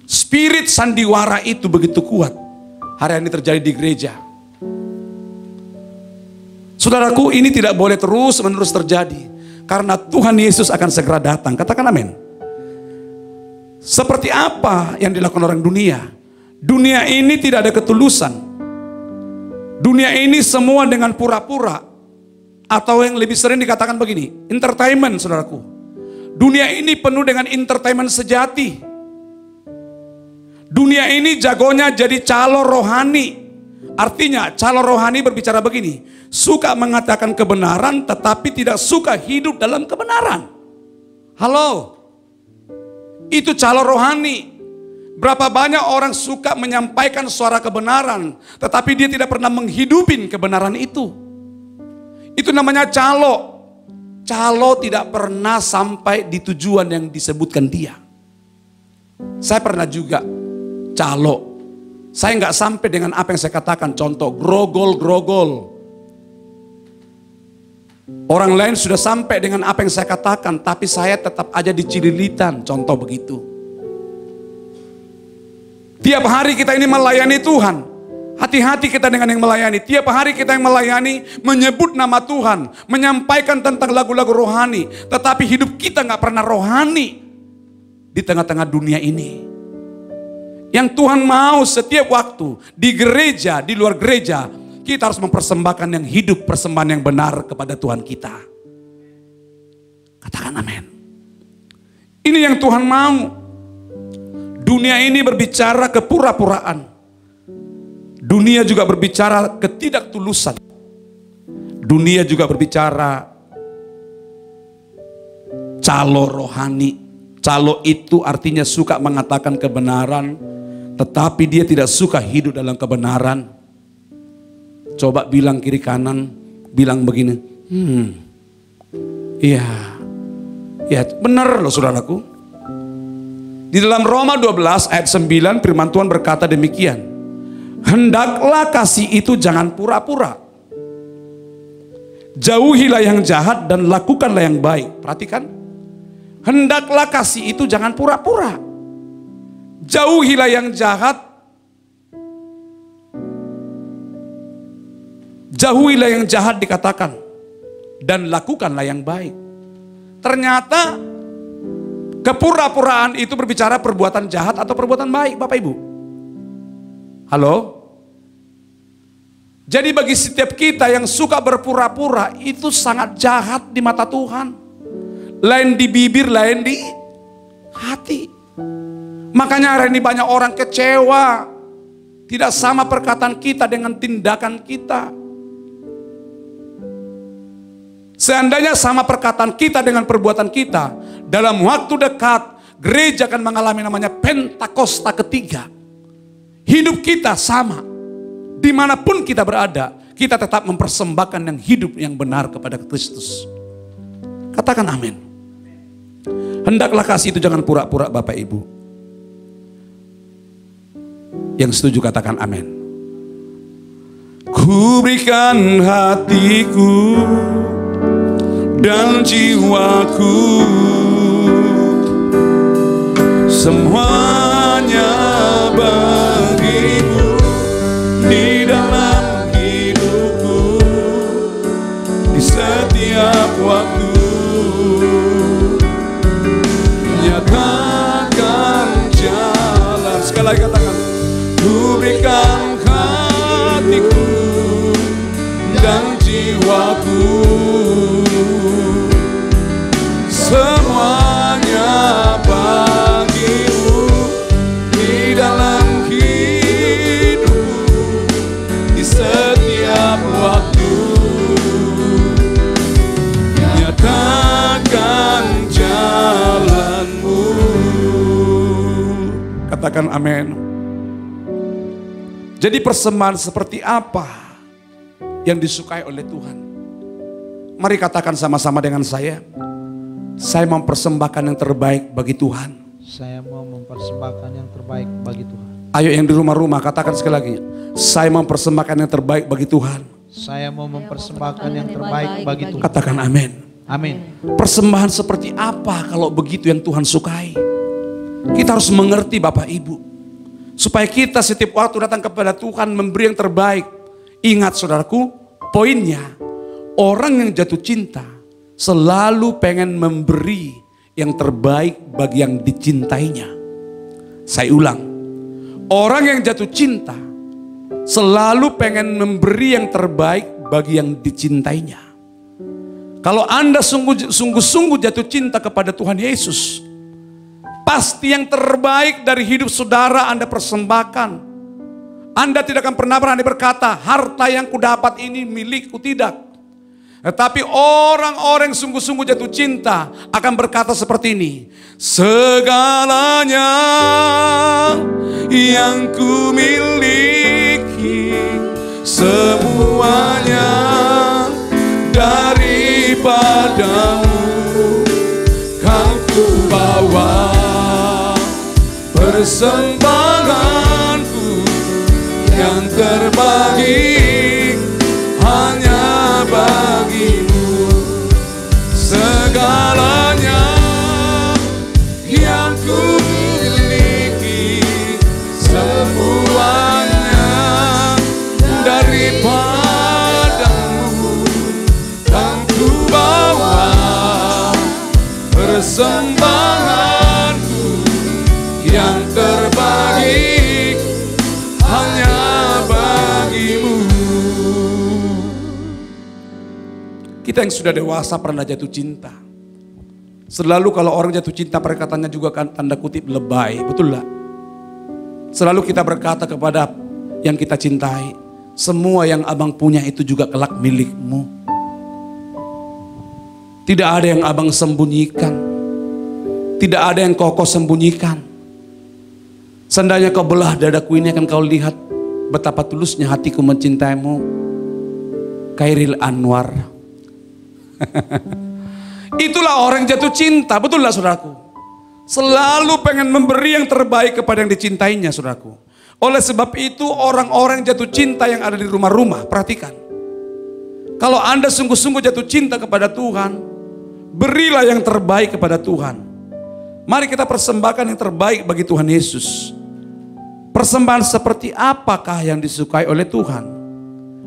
Spirit sandiwara itu begitu kuat. Hari ini terjadi di gereja. Saudaraku, ini tidak boleh terus-menerus terjadi. Karena Tuhan Yesus akan segera datang. Katakan amin. Seperti apa yang dilakukan orang dunia? Dunia ini tidak ada ketulusan. Dunia ini semua dengan pura-pura. Atau yang lebih sering dikatakan begini, entertainment saudaraku. Dunia ini penuh dengan entertainment sejati. Dunia ini jagonya jadi calo rohani. Artinya calon rohani berbicara begini, suka mengatakan kebenaran tetapi tidak suka hidup dalam kebenaran. Halo, itu calon rohani. Berapa banyak orang suka menyampaikan suara kebenaran tetapi dia tidak pernah menghidupin kebenaran itu. Itu namanya calo. Calo tidak pernah sampai di tujuan yang disebutkan dia. Saya pernah juga calo. Saya nggak sampai dengan apa yang saya katakan. Contoh, grogol. Orang lain sudah sampai dengan apa yang saya katakan, tapi saya tetap aja dicililitan. Contoh begitu. Tiap hari kita ini melayani Tuhan. Hati-hati kita dengan yang melayani. Tiap hari kita yang melayani, menyebut nama Tuhan, menyampaikan tentang lagu-lagu rohani. Tetapi hidup kita nggak pernah rohani di tengah-tengah dunia ini. Yang Tuhan mau setiap waktu di gereja, di luar gereja, kita harus mempersembahkan yang hidup, persembahan yang benar kepada Tuhan kita. Katakan amin. Ini yang Tuhan mau. Dunia ini berbicara kepura-puraan. Dunia juga berbicara ketidaktulusan. Dunia juga berbicara calo rohani. Calo itu artinya suka mengatakan kebenaran, tetapi dia tidak suka hidup dalam kebenaran. Coba bilang kiri kanan, bilang begini, iya, benar loh saudaraku. Di dalam Roma 12 ayat 9 firman Tuhan berkata demikian. Hendaklah kasih itu jangan pura-pura. Jauhilah yang jahat dan lakukanlah yang baik. Perhatikan. Hendaklah kasih itu jangan pura-pura. Jauhilah yang jahat. Jauhilah yang jahat dikatakan. Dan lakukanlah yang baik. Ternyata kepura-puraan itu berbicara perbuatan jahat atau perbuatan baik, Bapak Ibu. Halo? Jadi bagi setiap kita yang suka berpura-pura itu sangat jahat di mata Tuhan. Lain di bibir, lain di hati. Makanya hari ini banyak orang kecewa. Tidak sama perkataan kita dengan tindakan kita. Seandainya sama perkataan kita dengan perbuatan kita, dalam waktu dekat gereja akan mengalami namanya Pentakosta ketiga. Hidup kita sama. Dimanapun kita berada, kita tetap mempersembahkan yang hidup yang benar kepada Kristus. Katakan amin. Hendaklah kasih itu jangan pura-pura Bapak Ibu. Yang setuju katakan amin. Ku berikan hatiku dan jiwaku, semuanya bagimu di dalam hidupku, di setiap waktu. Nyatakan jalan. Sekali lagi katakan, ku berikan hatiku dan jiwaku, semuanya bagimu di dalam hidupku, di setiap waktu. Nyatakan jalanmu. Katakan amin. Jadi persembahan seperti apa yang disukai oleh Tuhan? Mari katakan sama-sama dengan saya. Saya mempersembahkan yang terbaik bagi Tuhan. Saya mau mempersembahkan yang terbaik bagi Tuhan. Ayo yang di rumah-rumah katakan sekali lagi. Saya mempersembahkan yang terbaik bagi Tuhan. Saya mau mempersembahkan yang terbaik bagi Tuhan. Katakan amin. Amin. Persembahan seperti apa kalau begitu yang Tuhan sukai? Kita harus mengerti Bapak Ibu. Supaya kita setiap waktu datang kepada Tuhan memberi yang terbaik. Ingat saudaraku, poinnya orang yang jatuh cinta selalu pengen memberi yang terbaik bagi yang dicintainya. Saya ulang, orang yang jatuh cinta selalu pengen memberi yang terbaik bagi yang dicintainya. Kalau Anda sungguh-sungguh jatuh cinta kepada Tuhan Yesus, pasti yang terbaik dari hidup saudara Anda persembahkan. Anda tidak akan pernah berani berkata, harta yang kudapat ini milikku, tidak. Tetapi orang-orang yang sungguh-sungguh jatuh cinta akan berkata seperti ini. Segalanya yang ku miliki, semuanya daripadamu, kan ku bawa persembahanku yang terbaik hanya bagimu. Segalanya yang ku miliki, semuanya daripadamu, kan ku bawa persembahanku yang terbaik hanya bagimu. Kita yang sudah dewasa pernah jatuh cinta. Selalu kalau orang jatuh cinta perkataannya juga kan tanda kutip lebay, betul lah. Selalu kita berkata kepada yang kita cintai, semua yang abang punya itu juga kelak milikmu. Tidak ada yang abang sembunyikan, tidak ada yang kau sembunyikan. Seandainya kau belah dadaku ini akan kau lihat betapa tulusnya hatiku mencintaimu. Khairil Anwar. Itulah orang jatuh cinta, betul lah saudaraku. Selalu pengen memberi yang terbaik kepada yang dicintainya saudaraku. Oleh sebab itu orang-orang jatuh cinta yang ada di rumah-rumah, perhatikan. Kalau Anda sungguh-sungguh jatuh cinta kepada Tuhan, berilah yang terbaik kepada Tuhan. Mari kita persembahkan yang terbaik bagi Tuhan Yesus. Persembahan seperti apakah yang disukai oleh Tuhan?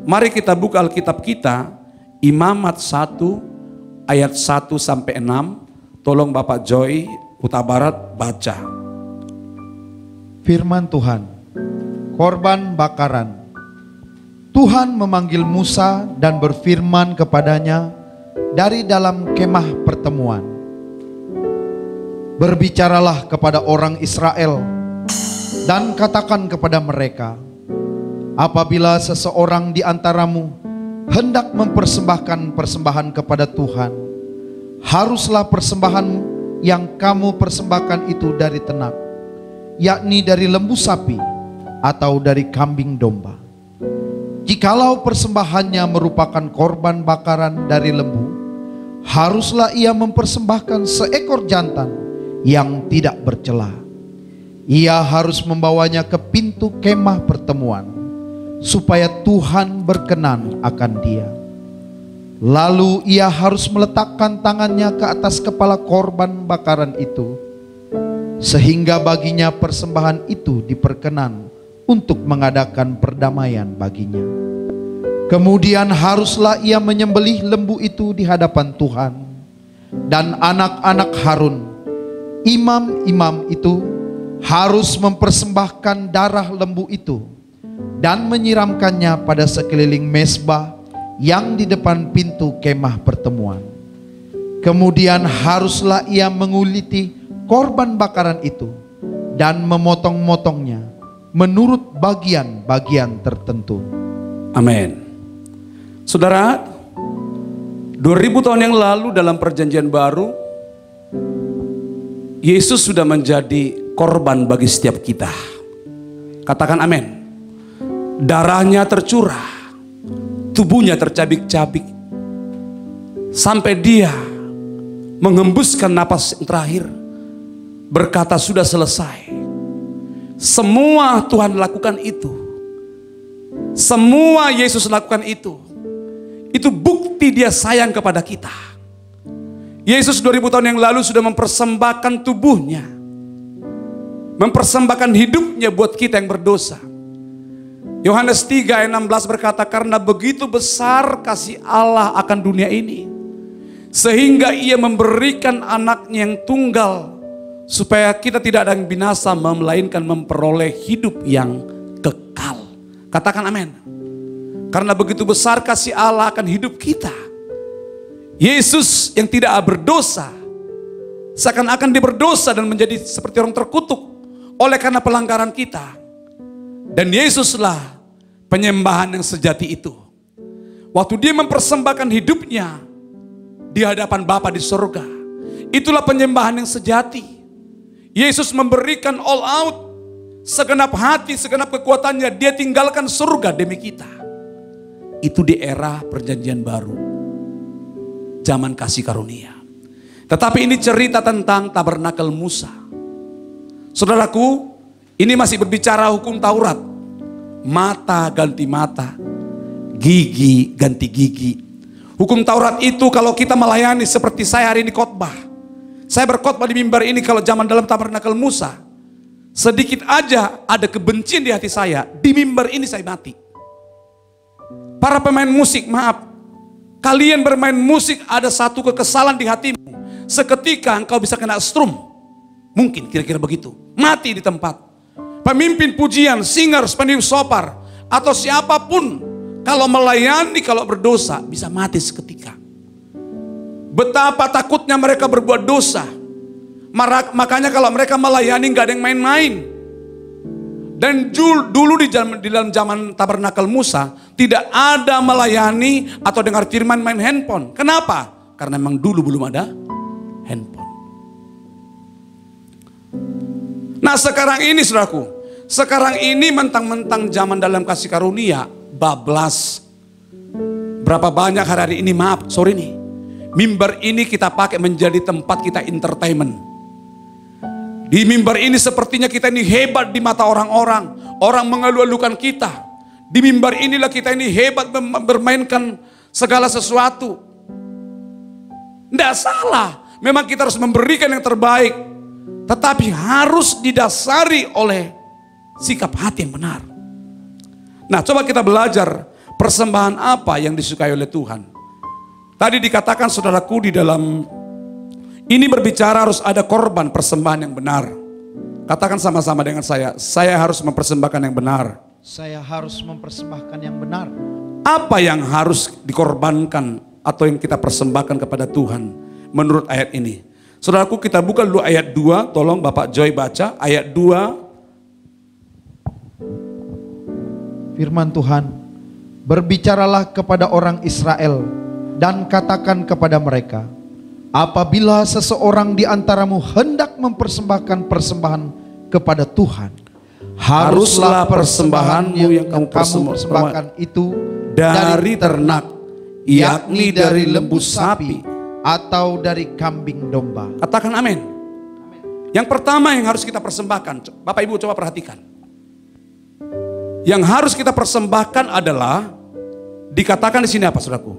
Mari kita buka Alkitab kita, Imamat 1 ayat 1 sampai 6. Tolong Bapak Joy Huta Barat baca. Firman Tuhan, korban bakaran. Tuhan memanggil Musa dan berfirman kepadanya dari dalam kemah pertemuan. Berbicaralah kepada orang Israel dan katakan kepada mereka, apabila seseorang di antaramu hendak mempersembahkan persembahan kepada Tuhan, haruslah persembahan yang kamu persembahkan itu dari ternak, yakni dari lembu sapi atau dari kambing domba. Jikalau persembahannya merupakan korban bakaran dari lembu, haruslah ia mempersembahkan seekor jantan yang tidak bercela. Ia harus membawanya ke pintu kemah pertemuan, supaya Tuhan berkenan akan dia. Lalu ia harus meletakkan tangannya ke atas kepala korban bakaran itu, sehingga baginya persembahan itu diperkenan untuk mengadakan perdamaian baginya. Kemudian haruslah ia menyembelih lembu itu di hadapan Tuhan, dan anak-anak Harun, imam-imam itu, harus mempersembahkan darah lembu itu dan menyiramkannya pada sekeliling mezbah yang di depan pintu kemah pertemuan. Kemudian haruslah ia menguliti korban bakaran itu dan memotong-motongnya menurut bagian-bagian tertentu. Amin. Saudara, 2000 tahun yang lalu dalam perjanjian baru, Yesus sudah menjadi korban bagi setiap kita. Katakan amin. Darahnya tercurah, tubuhnya tercabik-cabik, sampai dia mengembuskan napas yang terakhir, berkata sudah selesai. Semua Tuhan lakukan itu. Semua Yesus lakukan itu. Itu bukti dia sayang kepada kita. Yesus 2000 tahun yang lalu sudah mempersembahkan tubuhnya, mempersembahkan hidupnya buat kita yang berdosa. Yohanes 3 ayat 16 berkata, karena begitu besar kasih Allah akan dunia ini, sehingga ia memberikan anaknya yang tunggal, supaya kita tidak ada yang binasa, melainkan memperoleh hidup yang kekal. Katakan amin. Karena begitu besar kasih Allah akan hidup kita, Yesus yang tidak berdosa, seakan-akan dia berdosa dan menjadi seperti orang terkutuk oleh karena pelanggaran kita. Dan Yesuslah penyembahan yang sejati itu. Waktu dia mempersembahkan hidupnya di hadapan Bapa di surga, itulah penyembahan yang sejati. Yesus memberikan all out, segenap hati, segenap kekuatannya. Dia tinggalkan surga demi kita. Itu di era perjanjian baru, zaman kasih karunia. Tetapi ini cerita tentang tabernakel Musa. Saudaraku, ini masih berbicara hukum Taurat. Mata ganti mata, gigi ganti gigi. Hukum Taurat itu kalau kita melayani seperti saya hari ini khotbah. Saya berkhotbah di mimbar ini kalau zaman dalam tabernakel Musa. Sedikit aja ada kebencian di hati saya, di mimbar ini saya mati. Para pemain musik, maaf. Kalian bermain musik ada satu kekesalan di hatimu. Seketika engkau bisa kena strum. Mungkin kira-kira begitu. Mati di tempat. Pemimpin pujian, singers, peniup sopar, atau siapapun, kalau melayani, kalau berdosa, bisa mati seketika. Betapa takutnya mereka berbuat dosa. Makanya kalau mereka melayani gak ada yang main-main. Dan dulu di dalam zaman tabernakel Musa, tidak ada melayani atau dengar firman main handphone. Kenapa? Karena memang dulu belum ada handphone. Nah sekarang ini saudaraku, sekarang ini mentang-mentang zaman dalam kasih karunia, bablas. Berapa banyak hari ini, maaf, sorry nih. Mimbar ini kita pakai menjadi tempat kita entertainment. Di mimbar ini sepertinya kita ini hebat di mata orang-orang. Orang mengeluh-elukan kita. Di mimbar inilah kita ini hebat bermainkan segala sesuatu. Tidak salah. Memang kita harus memberikan yang terbaik. Tetapi harus didasari oleh sikap hati yang benar. Nah, coba kita belajar persembahan apa yang disukai oleh Tuhan. Tadi dikatakan saudaraku di dalam ini berbicara harus ada korban persembahan yang benar. Katakan sama-sama dengan saya harus mempersembahkan yang benar. Saya harus mempersembahkan yang benar. Apa yang harus dikorbankan atau yang kita persembahkan kepada Tuhan menurut ayat ini? Saudaraku, kita buka dulu ayat 2, tolong Bapak Joy baca ayat 2. Firman Tuhan, berbicaralah kepada orang Israel dan katakan kepada mereka, apabila seseorang di antaramu hendak mempersembahkan persembahan kepada Tuhan, haruslah persembahanmu yang kamu persembahkan itu dari ternak, yakni dari lembu sapi atau dari kambing domba. Katakan amin. Yang pertama yang harus kita persembahkan, Bapak Ibu coba perhatikan. Yang harus kita persembahkan adalah, dikatakan di sini apa saudaraku?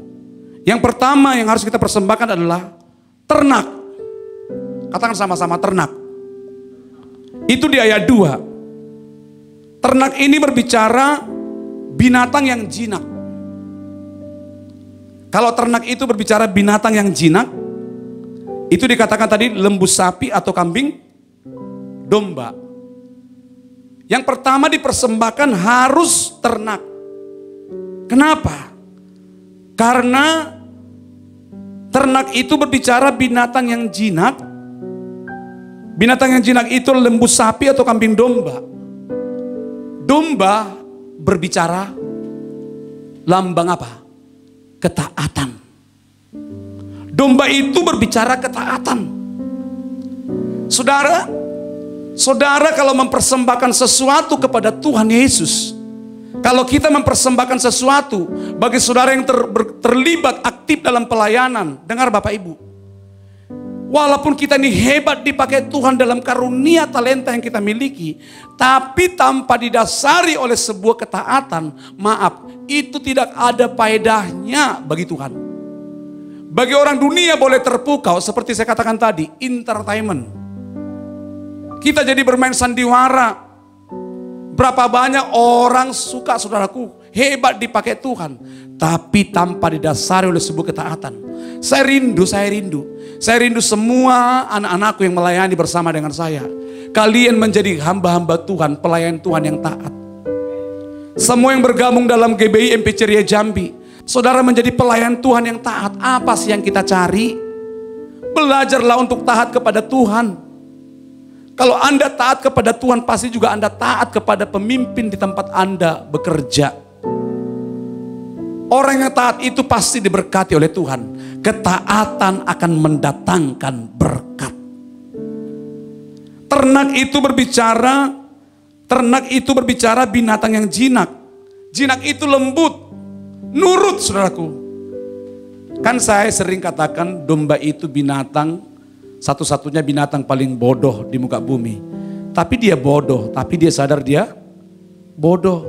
Yang pertama yang harus kita persembahkan adalah ternak. Katakan sama-sama ternak. Itu di ayat 2. Ternak ini berbicara binatang yang jinak. Kalau ternak itu berbicara binatang yang jinak, itu dikatakan tadi lembu sapi atau kambing domba. Yang pertama dipersembahkan harus ternak. Kenapa? Karena ternak itu berbicara binatang yang jinak. Binatang yang jinak itu lembu sapi atau kambing domba. Domba berbicara lambang apa? Ketaatan. Domba itu berbicara ketaatan. Saudara kalau mempersembahkan sesuatu kepada Tuhan Yesus, kalau kita mempersembahkan sesuatu bagi saudara yang terlibat aktif dalam pelayanan, dengar Bapak Ibu, walaupun kita ini hebat dipakai Tuhan dalam karunia talenta yang kita miliki, tapi tanpa didasari oleh sebuah ketaatan, maaf, itu tidak ada faedahnya bagi Tuhan. Bagi orang dunia boleh terpukau, seperti saya katakan tadi, entertainment. Kita jadi bermain sandiwara. Berapa banyak orang suka saudaraku, hebat dipakai Tuhan, tapi tanpa didasari oleh sebuah ketaatan. Saya rindu semua anak-anakku yang melayani bersama dengan saya. Kalian menjadi hamba-hamba Tuhan, pelayan Tuhan yang taat. Semua yang bergabung dalam GBI MP Ceria Jambi, saudara menjadi pelayan Tuhan yang taat. Apa sih yang kita cari? Belajarlah untuk taat kepada Tuhan. Kalau Anda taat kepada Tuhan, pasti juga Anda taat kepada pemimpin di tempat Anda bekerja. Orang yang taat itu pasti diberkati oleh Tuhan. Ketaatan akan mendatangkan berkat. Ternak itu berbicara binatang yang jinak. Jinak itu lembut, nurut, saudaraku. Kan saya sering katakan domba itu binatang satu-satunya binatang paling bodoh di muka bumi. Tapi dia bodoh, tapi dia sadar dia bodoh.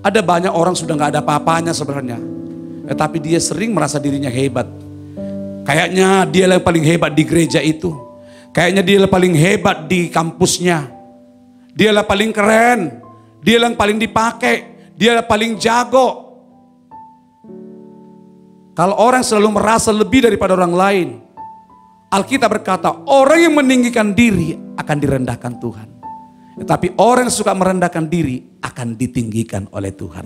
Ada banyak orang sudah gak ada apa-apanya sebenarnya. Tapi dia sering merasa dirinya hebat. Kayaknya dia yang paling hebat di gereja itu. Kayaknya dia yang paling hebat di kampusnya. Dia yang paling keren. Dia yang paling dipakai. Dia yang paling jago. Kalau orang selalu merasa lebih daripada orang lain, Alkitab berkata, orang yang meninggikan diri akan direndahkan Tuhan. Tetapi orang yang suka merendahkan diri akan ditinggikan oleh Tuhan.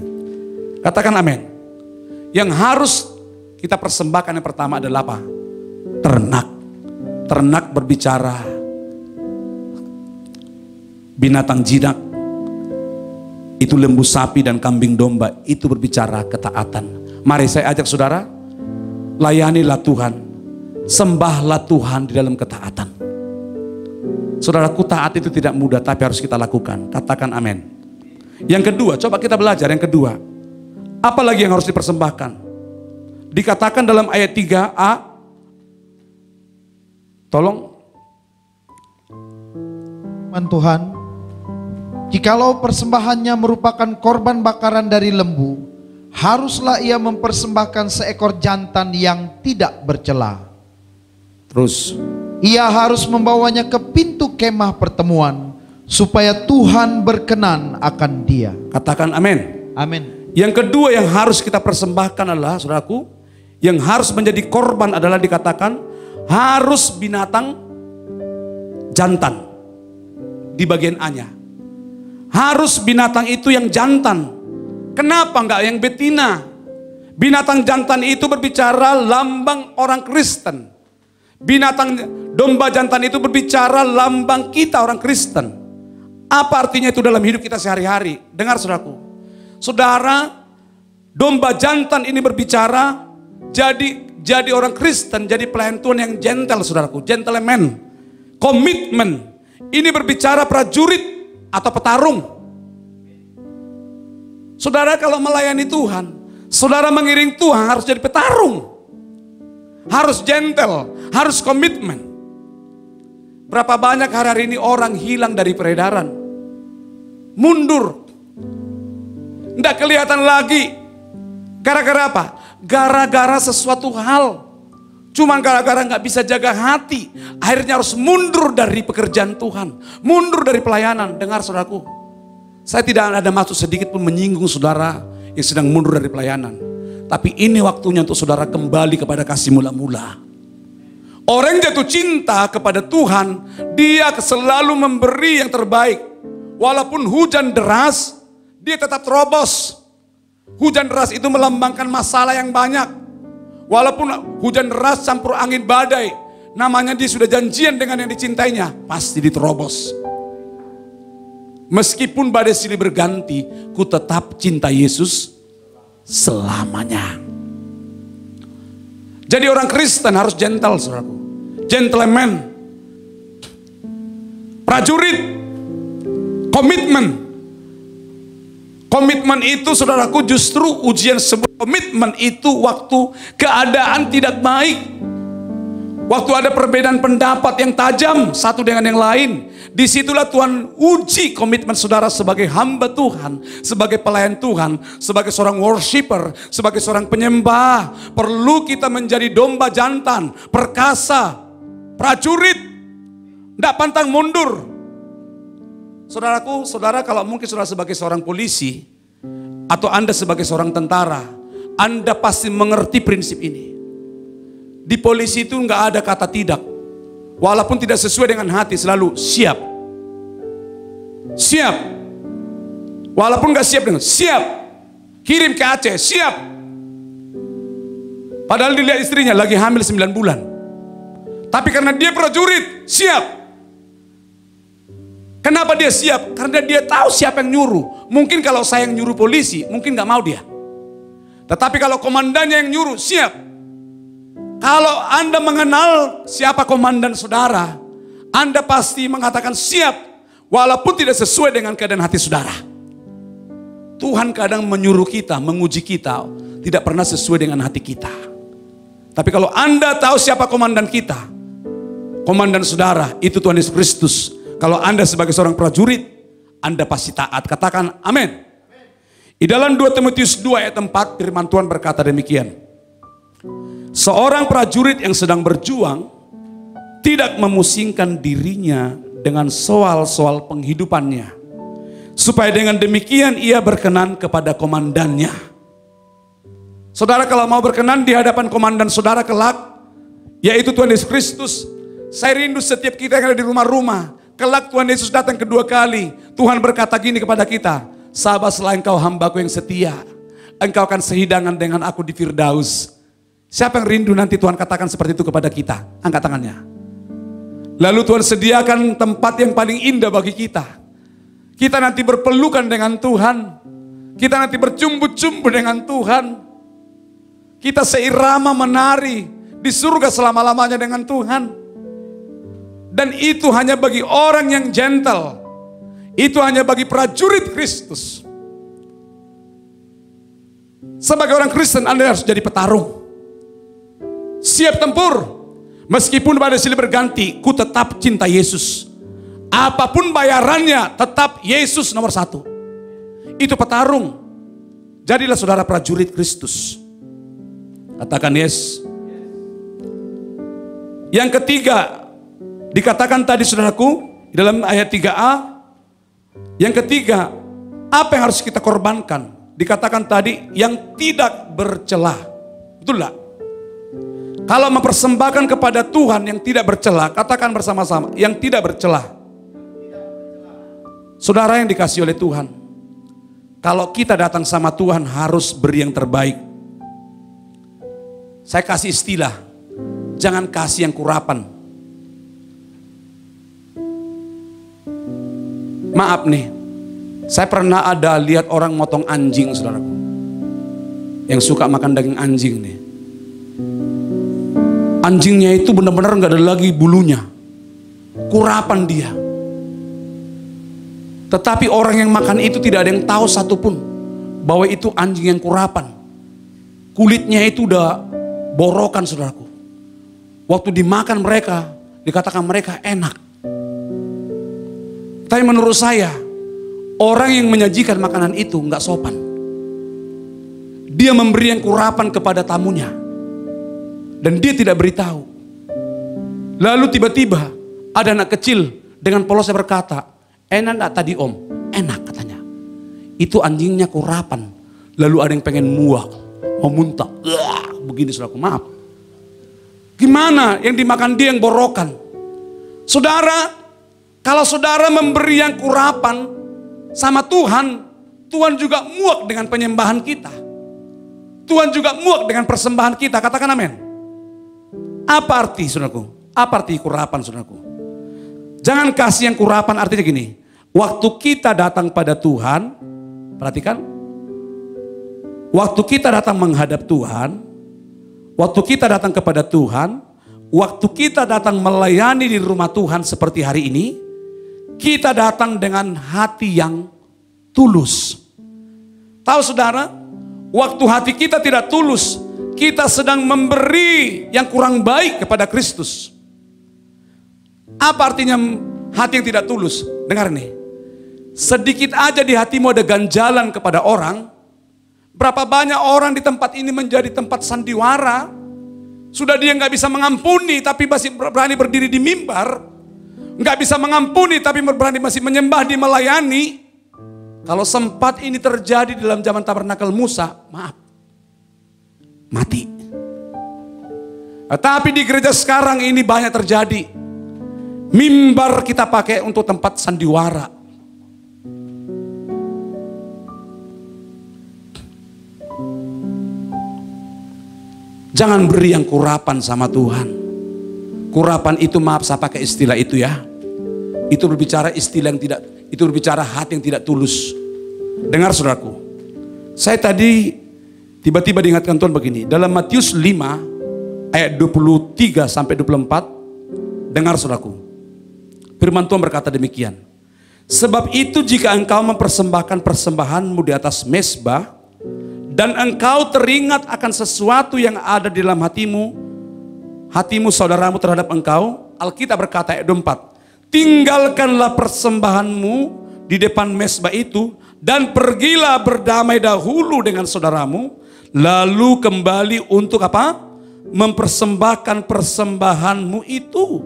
Katakan amin. Yang harus kita persembahkan yang pertama adalah apa? Ternak. Ternak berbicara binatang jinak. Itu lembu sapi dan kambing domba. Itu berbicara ketaatan. Mari saya ajak saudara, layanilah Tuhan. Sembahlah Tuhan di dalam ketaatan. Saudaraku, taat itu tidak mudah, tapi harus kita lakukan. Katakan amin. Yang kedua, coba kita belajar yang kedua. Apa lagi yang harus dipersembahkan? Dikatakan dalam ayat 3a. Tolong. Tuhan, jikalau persembahannya merupakan korban bakaran dari lembu, haruslah ia mempersembahkan seekor jantan yang tidak bercela. Terus. Ia harus membawanya ke pintu kemah pertemuan, supaya Tuhan berkenan akan dia. Katakan amin. Amin. Yang kedua yang harus kita persembahkan adalah, saudaraku, yang harus menjadi korban adalah dikatakan harus binatang jantan. Di bagian A-nya. Harus binatang itu yang jantan. Kenapa enggak yang betina? Binatang jantan itu berbicara lambang orang Kristen. Binatang domba jantan itu berbicara lambang kita orang Kristen. Apa artinya itu dalam hidup kita sehari-hari? Dengar saudaraku. Saudara, domba jantan ini berbicara jadi orang Kristen, jadi pelayan Tuhan yang gentle saudaraku. Gentleman. Komitmen. Ini berbicara prajurit atau petarung. Saudara kalau melayani Tuhan, saudara mengiring Tuhan harus jadi petarung. Harus gentle, harus komitmen. Berapa banyak hari ini orang hilang dari peredaran. Mundur. Tidak kelihatan lagi. Gara-gara apa? Gara-gara sesuatu hal. Cuma gara-gara gak bisa jaga hati. Akhirnya harus mundur dari pekerjaan Tuhan. Mundur dari pelayanan. Dengar saudaraku. Saya tidak ada maksud sedikit pun menyinggung saudara yang sedang mundur dari pelayanan. Tapi ini waktunya untuk saudara kembali kepada kasih mula-mula. Orang jatuh cinta kepada Tuhan, dia selalu memberi yang terbaik. Walaupun hujan deras, dia tetap terobos. Hujan deras itu melambangkan masalah yang banyak. Walaupun hujan deras campur angin badai, namanya dia sudah janjian dengan yang dicintainya, pasti diterobos. Meskipun badai silih berganti, ku tetap cinta Yesus selamanya. Jadi orang Kristen harus gentle, saudaraku. Gentleman. Prajurit. Komitmen. Komitmen itu saudaraku justru ujian sebuah komitmen itu waktu keadaan tidak baik. Waktu ada perbedaan pendapat yang tajam satu dengan yang lain. Disitulah Tuhan uji komitmen saudara sebagai hamba Tuhan. Sebagai pelayan Tuhan. Sebagai seorang worshiper. Sebagai seorang penyembah. Perlu kita menjadi domba jantan. Perkasa. Prajurit. Tidak pantang mundur. Saudaraku, saudara kalau mungkin saudara sebagai seorang polisi. Atau Anda sebagai seorang tentara. Anda pasti mengerti prinsip ini. Di polisi itu nggak ada kata tidak. Walaupun tidak sesuai dengan hati, selalu siap. Siap. Walaupun nggak siap dengan siap. Kirim ke Aceh, siap. Padahal dilihat istrinya lagi hamil 9 bulan. Tapi karena dia prajurit, siap. Kenapa dia siap? Karena dia tahu siapa yang nyuruh. Mungkin kalau saya yang nyuruh polisi, mungkin gak mau dia. Tetapi kalau komandannya yang nyuruh, siap. Kalau Anda mengenal siapa komandan saudara, Anda pasti mengatakan siap. Walaupun tidak sesuai dengan keadaan hati saudara. Tuhan kadang menyuruh kita, menguji kita, tidak pernah sesuai dengan hati kita. Tapi kalau Anda tahu siapa komandan kita, komandan saudara, itu Tuhan Yesus Kristus. Kalau Anda sebagai seorang prajurit, Anda pasti taat. Katakan amin. Di dalam 2 Timotius 2 ayat 4, firman Tuhan berkata demikian. Seorang prajurit yang sedang berjuang tidak memusingkan dirinya dengan soal-soal penghidupannya, supaya dengan demikian ia berkenan kepada komandannya. Saudara kalau mau berkenan di hadapan komandan saudara kelak, yaitu Tuhan Yesus Kristus, saya rindu setiap kita yang ada di rumah-rumah, kelak Tuhan Yesus datang kedua kali, Tuhan berkata gini kepada kita, sahabatlah engkau hambaku yang setia, engkau akan sehidangan dengan aku di Firdaus. Siapa yang rindu nanti Tuhan katakan seperti itu kepada kita? Angkat tangannya. Lalu Tuhan sediakan tempat yang paling indah bagi kita. Kita nanti berpelukan dengan Tuhan. Kita nanti bercumbu-cumbu dengan Tuhan. Kita seirama menari di surga selama-lamanya dengan Tuhan. Dan itu hanya bagi orang yang gentle. Itu hanya bagi prajurit Kristus. Sebagai orang Kristen Anda harus jadi petarung. Siap tempur. Meskipun pada silih berganti, ku tetap cinta Yesus. Apapun bayarannya, tetap Yesus nomor 1. Itu petarung. Jadilah saudara prajurit Kristus. Katakan yes. Yang ketiga, dikatakan tadi saudaraku, dalam ayat 3a, yang ketiga, apa yang harus kita korbankan? Dikatakan tadi, yang tidak bercelah. Betul tak? Kalau mempersembahkan kepada Tuhan yang tidak bercelah, katakan bersama-sama, yang tidak bercelah. Saudara yang dikasih oleh Tuhan, kalau kita datang sama Tuhan harus beri yang terbaik. Saya kasih istilah, jangan kasih yang kurapan. Maaf nih, saya pernah ada lihat orang motong anjing, saudaraku. Yang suka makan daging anjing nih. Anjingnya itu benar-benar nggak ada lagi bulunya. Kurapan dia. Tetapi orang yang makan itu tidak ada yang tahu satupun bahwa itu anjing yang kurapan. Kulitnya itu udah borokan, saudaraku. Waktu dimakan mereka, dikatakan mereka enak. Tapi menurut saya, orang yang menyajikan makanan itu nggak sopan. Dia memberi yang kurapan kepada tamunya. Dan dia tidak beritahu. Lalu tiba-tiba ada anak kecil dengan polosnya berkata, enak gak tadi om? Enak katanya. Itu anjingnya kurapan. Lalu ada yang pengen muak, mau muntah. Begini saudaraku, maaf. Gimana yang dimakan dia yang borokan? Saudara, kalau saudara memberi yang kurapan sama Tuhan, Tuhan juga muak dengan penyembahan kita. Tuhan juga muak dengan persembahan kita. Katakan amin. Apa arti saudaraku? Apa arti kurapan saudaraku? Jangan kasih yang kurapan, artinya gini. Waktu kita datang pada Tuhan, perhatikan. Waktu kita datang menghadap Tuhan, waktu kita datang kepada Tuhan, waktu kita datang melayani di rumah Tuhan seperti hari ini, kita datang dengan hati yang tulus. Tahu saudara, waktu hati kita tidak tulus, kita sedang memberi yang kurang baik kepada Kristus. Apa artinya hati yang tidak tulus? Dengar nih. Sedikit aja di hatimu ada ganjalan kepada orang. Berapa banyak orang di tempat ini menjadi tempat sandiwara. Sudah dia nggak bisa mengampuni tapi masih berani berdiri di mimbar. Nggak bisa mengampuni tapi berani masih menyembah di melayani. Kalau sempat ini terjadi dalam zaman tabernakel Musa, maaf. Mati. Tapi di gereja sekarang ini banyak terjadi. Mimbar kita pakai untuk tempat sandiwara. Jangan beri yang kurapan sama Tuhan. Kurapan itu, maaf saya pakai istilah itu ya. Itu berbicara istilah yang tidak, itu berbicara hati yang tidak tulus. Dengar saudaraku, saya tadi tiba-tiba diingatkan Tuhan begini, dalam Matius 5 ayat 23 sampai 24, dengar saudaraku, firman Tuhan berkata demikian. Sebab itu jika engkau mempersembahkan persembahanmu di atas mezbah, dan engkau teringat akan sesuatu yang ada di dalam hatimu saudaramu terhadap engkau, Alkitab berkata ayat 24, tinggalkanlah persembahanmu di depan mezbah itu, dan pergilah berdamai dahulu dengan saudaramu, lalu kembali untuk apa? Mempersembahkan persembahanmu itu.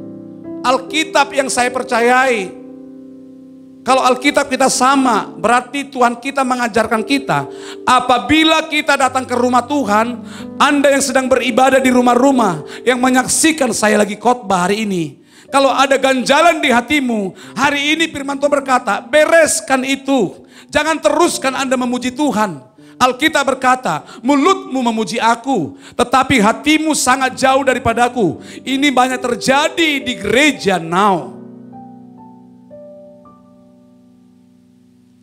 Alkitab yang saya percayai. Kalau Alkitab kita sama, berarti Tuhan kita mengajarkan kita, apabila kita datang ke rumah Tuhan, Anda yang sedang beribadah di rumah-rumah, yang menyaksikan saya lagi khotbah hari ini, kalau ada ganjalan di hatimu, hari ini firman Tuhan berkata, bereskan itu. Jangan teruskan Anda memuji Tuhan. Alkitab berkata, mulutmu memuji aku, tetapi hatimu sangat jauh daripadaku. Ini banyak terjadi di gereja now.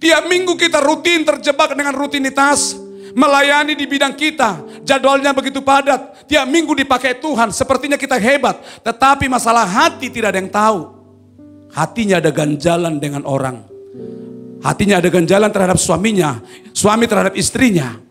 Tiap minggu kita rutin terjebak dengan rutinitas. Melayani di bidang kita. Jadwalnya begitu padat. Tiap minggu dipakai Tuhan. Sepertinya kita hebat. Tetapi masalah hati tidak ada yang tahu. Hatinya ada ganjalan dengan orang. Hatinya ada ganjalan terhadap suaminya. Suami terhadap istrinya.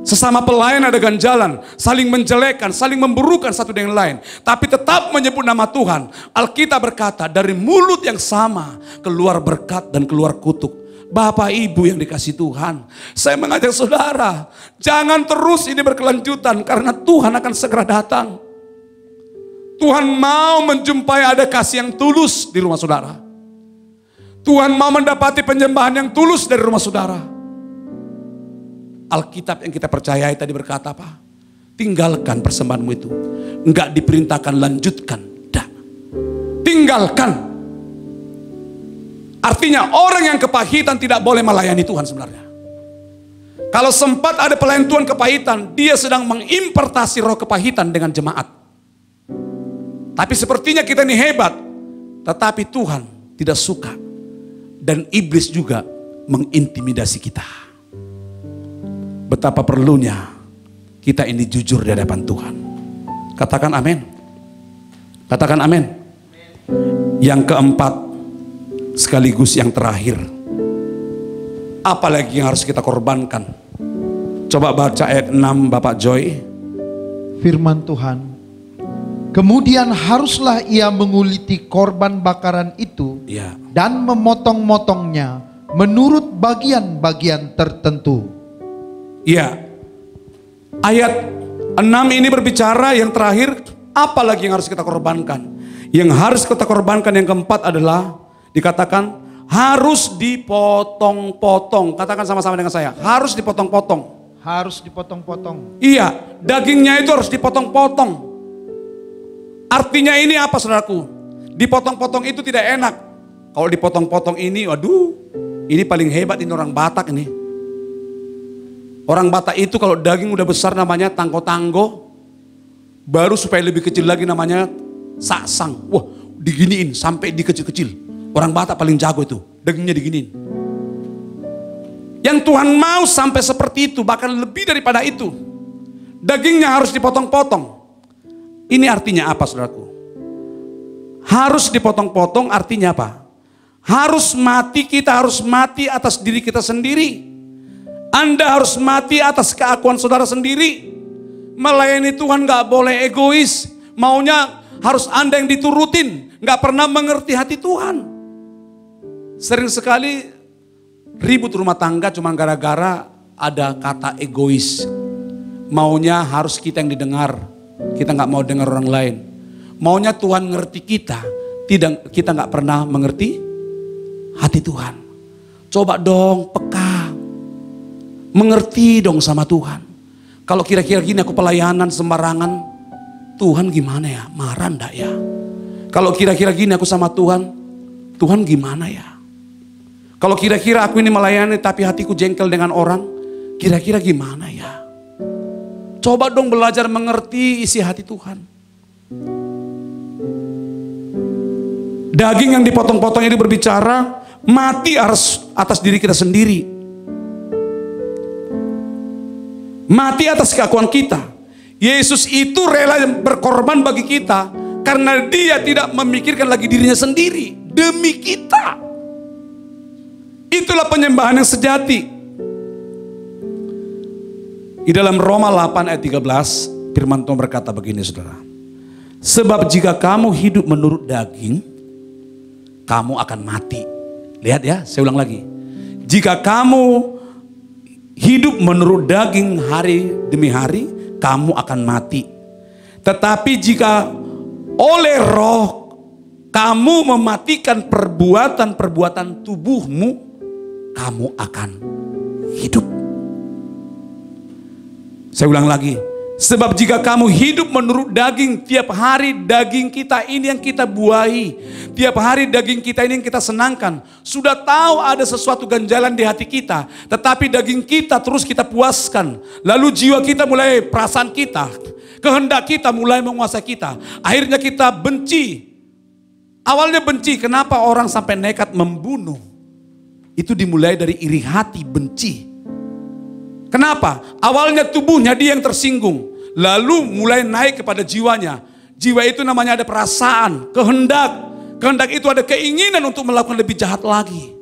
Sesama pelayan ada ganjalan, saling menjelekkan, saling memburukan satu dengan lain. Tapi tetap menyebut nama Tuhan. Alkitab berkata, dari mulut yang sama keluar berkat dan keluar kutuk. Bapak Ibu yang dikasih Tuhan, saya mengajak saudara, jangan terus ini berkelanjutan karena Tuhan akan segera datang. Tuhan mau menjumpai ada kasih yang tulus di rumah saudara. Tuhan mau mendapati penyembahan yang tulus dari rumah saudara. Alkitab yang kita percayai tadi berkata apa? Tinggalkan persembahanmu itu. Enggak diperintahkan lanjutkan. Dah. Tinggalkan. Artinya orang yang kepahitan tidak boleh melayani Tuhan sebenarnya. Kalau sempat ada pelayan Tuhan kepahitan, dia sedang mengimpartasi roh kepahitan dengan jemaat. Tapi sepertinya kita ini hebat. Tetapi Tuhan tidak suka. Dan iblis juga mengintimidasi kita. Betapa perlunya kita ini jujur di hadapan Tuhan. Katakan amin. Katakan amin. Yang keempat, sekaligus yang terakhir. Apalagi yang harus kita korbankan? Coba baca ayat 6 Bapak Joy. Firman Tuhan. Kemudian haruslah ia menguliti korban bakaran itu Ya. dan memotong-motongnya menurut bagian-bagian tertentu. Ya, ayat 6 ini berbicara yang terakhir, apa lagi yang harus kita korbankan? Yang harus kita korbankan yang keempat adalah dikatakan harus dipotong-potong. Katakan sama-sama dengan saya, harus dipotong-potong. Harus dipotong-potong. Iya, dagingnya itu harus dipotong-potong. Artinya ini apa saudaraku? Dipotong-potong itu tidak enak. Kalau dipotong-potong ini, waduh, ini paling hebat ini orang Batak ini. Orang Batak itu kalau daging udah besar namanya tanggo-tanggo. Baru supaya lebih kecil lagi namanya saksang. Wah, diginiin sampai dikecil-kecil. Orang Batak paling jago itu, dagingnya diginiin. Yang Tuhan mau sampai seperti itu, bahkan lebih daripada itu. Dagingnya harus dipotong-potong. Ini artinya apa saudaraku? Harus dipotong-potong artinya apa? Harus mati, kita harus mati atas diri kita sendiri. Anda harus mati atas keakuan saudara sendiri. Melayani Tuhan gak boleh egois. Maunya harus Anda yang diturutin. Gak pernah mengerti hati Tuhan. Sering sekali ribut rumah tangga cuma gara-gara ada kata egois. Maunya harus kita yang didengar. Kita gak mau dengar orang lain. Maunya Tuhan ngerti kita. Kita gak pernah mengerti hati Tuhan. Coba dong peka. Mengerti dong sama Tuhan. Kalau kira-kira gini aku pelayanan sembarangan, Tuhan gimana ya? Marah enggak ya? Kalau kira-kira gini aku sama Tuhan, Tuhan gimana ya? Kalau kira-kira aku ini melayani tapi hatiku jengkel dengan orang, kira-kira gimana ya? Coba dong belajar mengerti isi hati Tuhan. Daging yang dipotong-potong itu berbicara mati atas diri kita sendiri. Mati atas keakuan kita. Yesus itu rela berkorban bagi kita karena dia tidak memikirkan lagi dirinya sendiri, demi kita. Itulah penyembahan yang sejati. Di dalam Roma 8 ayat 13, firman Tuhan berkata begini, saudara. Sebab jika kamu hidup menurut daging, kamu akan mati. Lihat ya, saya ulang lagi. Jika kamu hidup menurut daging hari demi hari, kamu akan mati. Tetapi jika oleh roh kamu mematikan perbuatan-perbuatan tubuhmu, kamu akan hidup. Saya ulang lagi. Sebab jika kamu hidup menurut daging, tiap hari daging kita ini yang kita buahi. Tiap hari daging kita ini yang kita senangkan. Sudah tahu ada sesuatu ganjalan di hati kita. Tetapi daging kita terus kita puaskan. Lalu jiwa kita mulai, perasaan kita, kehendak kita mulai menguasai kita. Akhirnya kita benci. Awalnya benci, kenapa orang sampai nekat membunuh? Itu dimulai dari iri hati, benci. Kenapa? Awalnya tubuhnya dia yang tersinggung. Lalu mulai naik kepada jiwanya. Jiwa itu namanya ada perasaan, kehendak. Kehendak itu ada keinginan untuk melakukan lebih jahat lagi.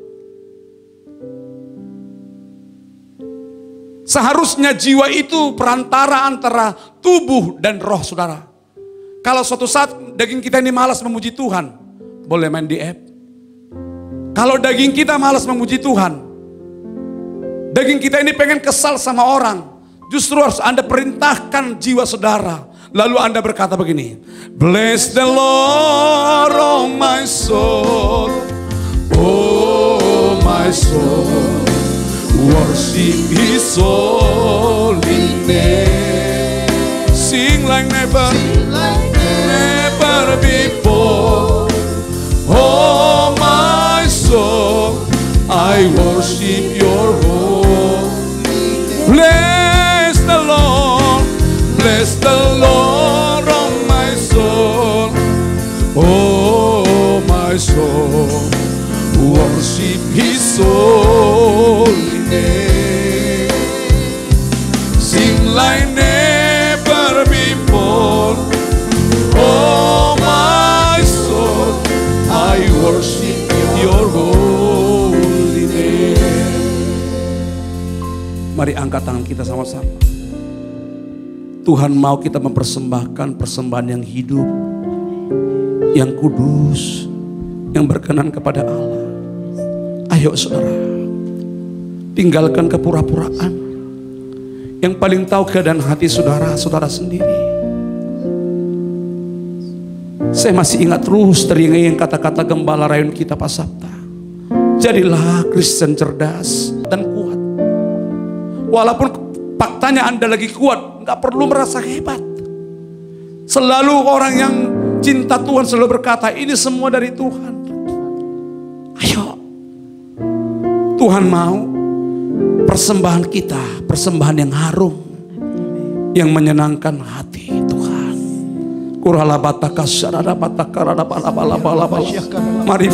Seharusnya jiwa itu perantara antara tubuh dan roh, saudara. Kalau suatu saat daging kita ini malas memuji Tuhan, boleh main di app. Kalau daging kita malas memuji Tuhan, daging kita ini pengen kesal sama orang, justru harus Anda perintahkan jiwa saudara. Lalu Anda berkata begini, bless the Lord, oh my soul, oh my soul, worship His holy name. Sing like never, never before. Oh my soul, I worship your holy name. Bless the Lord, bless the Lord, oh my soul, oh my soul, worship His holy name. Sing like never before. Oh my soul, I worship your holy name. Mari angkat tangan kita sama-sama. Tuhan mau kita mempersembahkan persembahan yang hidup, yang kudus, yang berkenan kepada Allah. Ayo saudara, tinggalkan kepura-puraan. Yang paling tahu keadaan hati saudara, saudara sendiri. Saya masih ingat terus teringat kata-kata Gembala Rayun kita Pak Sabta. Jadilah Kristen cerdas dan kuat. Walaupun faktanya Anda lagi kuat, nggak perlu merasa hebat. Selalu orang yang cinta Tuhan selalu berkata, ini semua dari Tuhan. Ayo, Tuhan mau persembahan kita, persembahan yang harum, yang menyenangkan hati Tuhan. Mari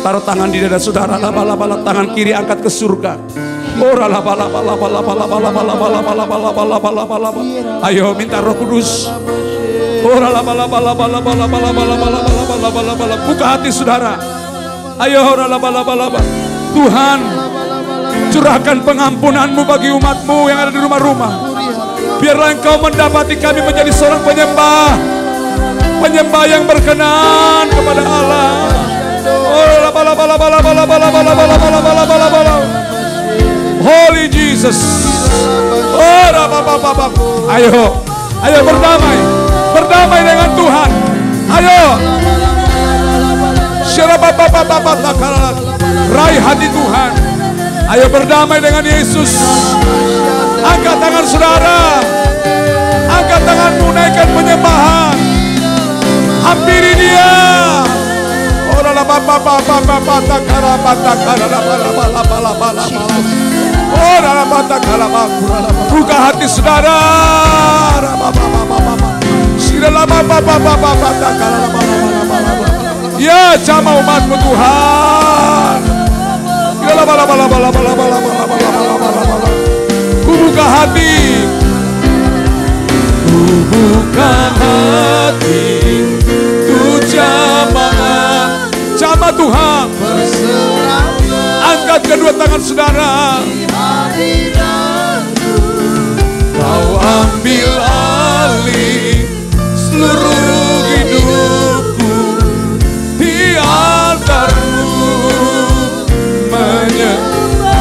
taruh tangan di dada saudara, tangan kiri angkat ke surga. Ayo minta Roh Kudus. Buka hati saudara. Ayo Tuhan, curahkan pengampunanmu bagi umatmu yang ada di rumah-rumah. Biarlah Engkau mendapati kami menjadi seorang penyembah yang berkenan kepada Allah. Holy Jesus. Ayo berdamai dengan Tuhan. Ayo. Raih hati Tuhan. Ayo berdamai dengan Yesus. Angkat tangan saudara. Angkat tanganmu, naikkan penyembahan. Hampiri Dia. Buka hati saudara. Ya jamah umat-Mu Tuhan. Ku buka hati, ku buka hati, ku jamah Tuhan. Angkat kedua tangan saudara. Kau ambil alih seluruh hidupku, di altar-Mu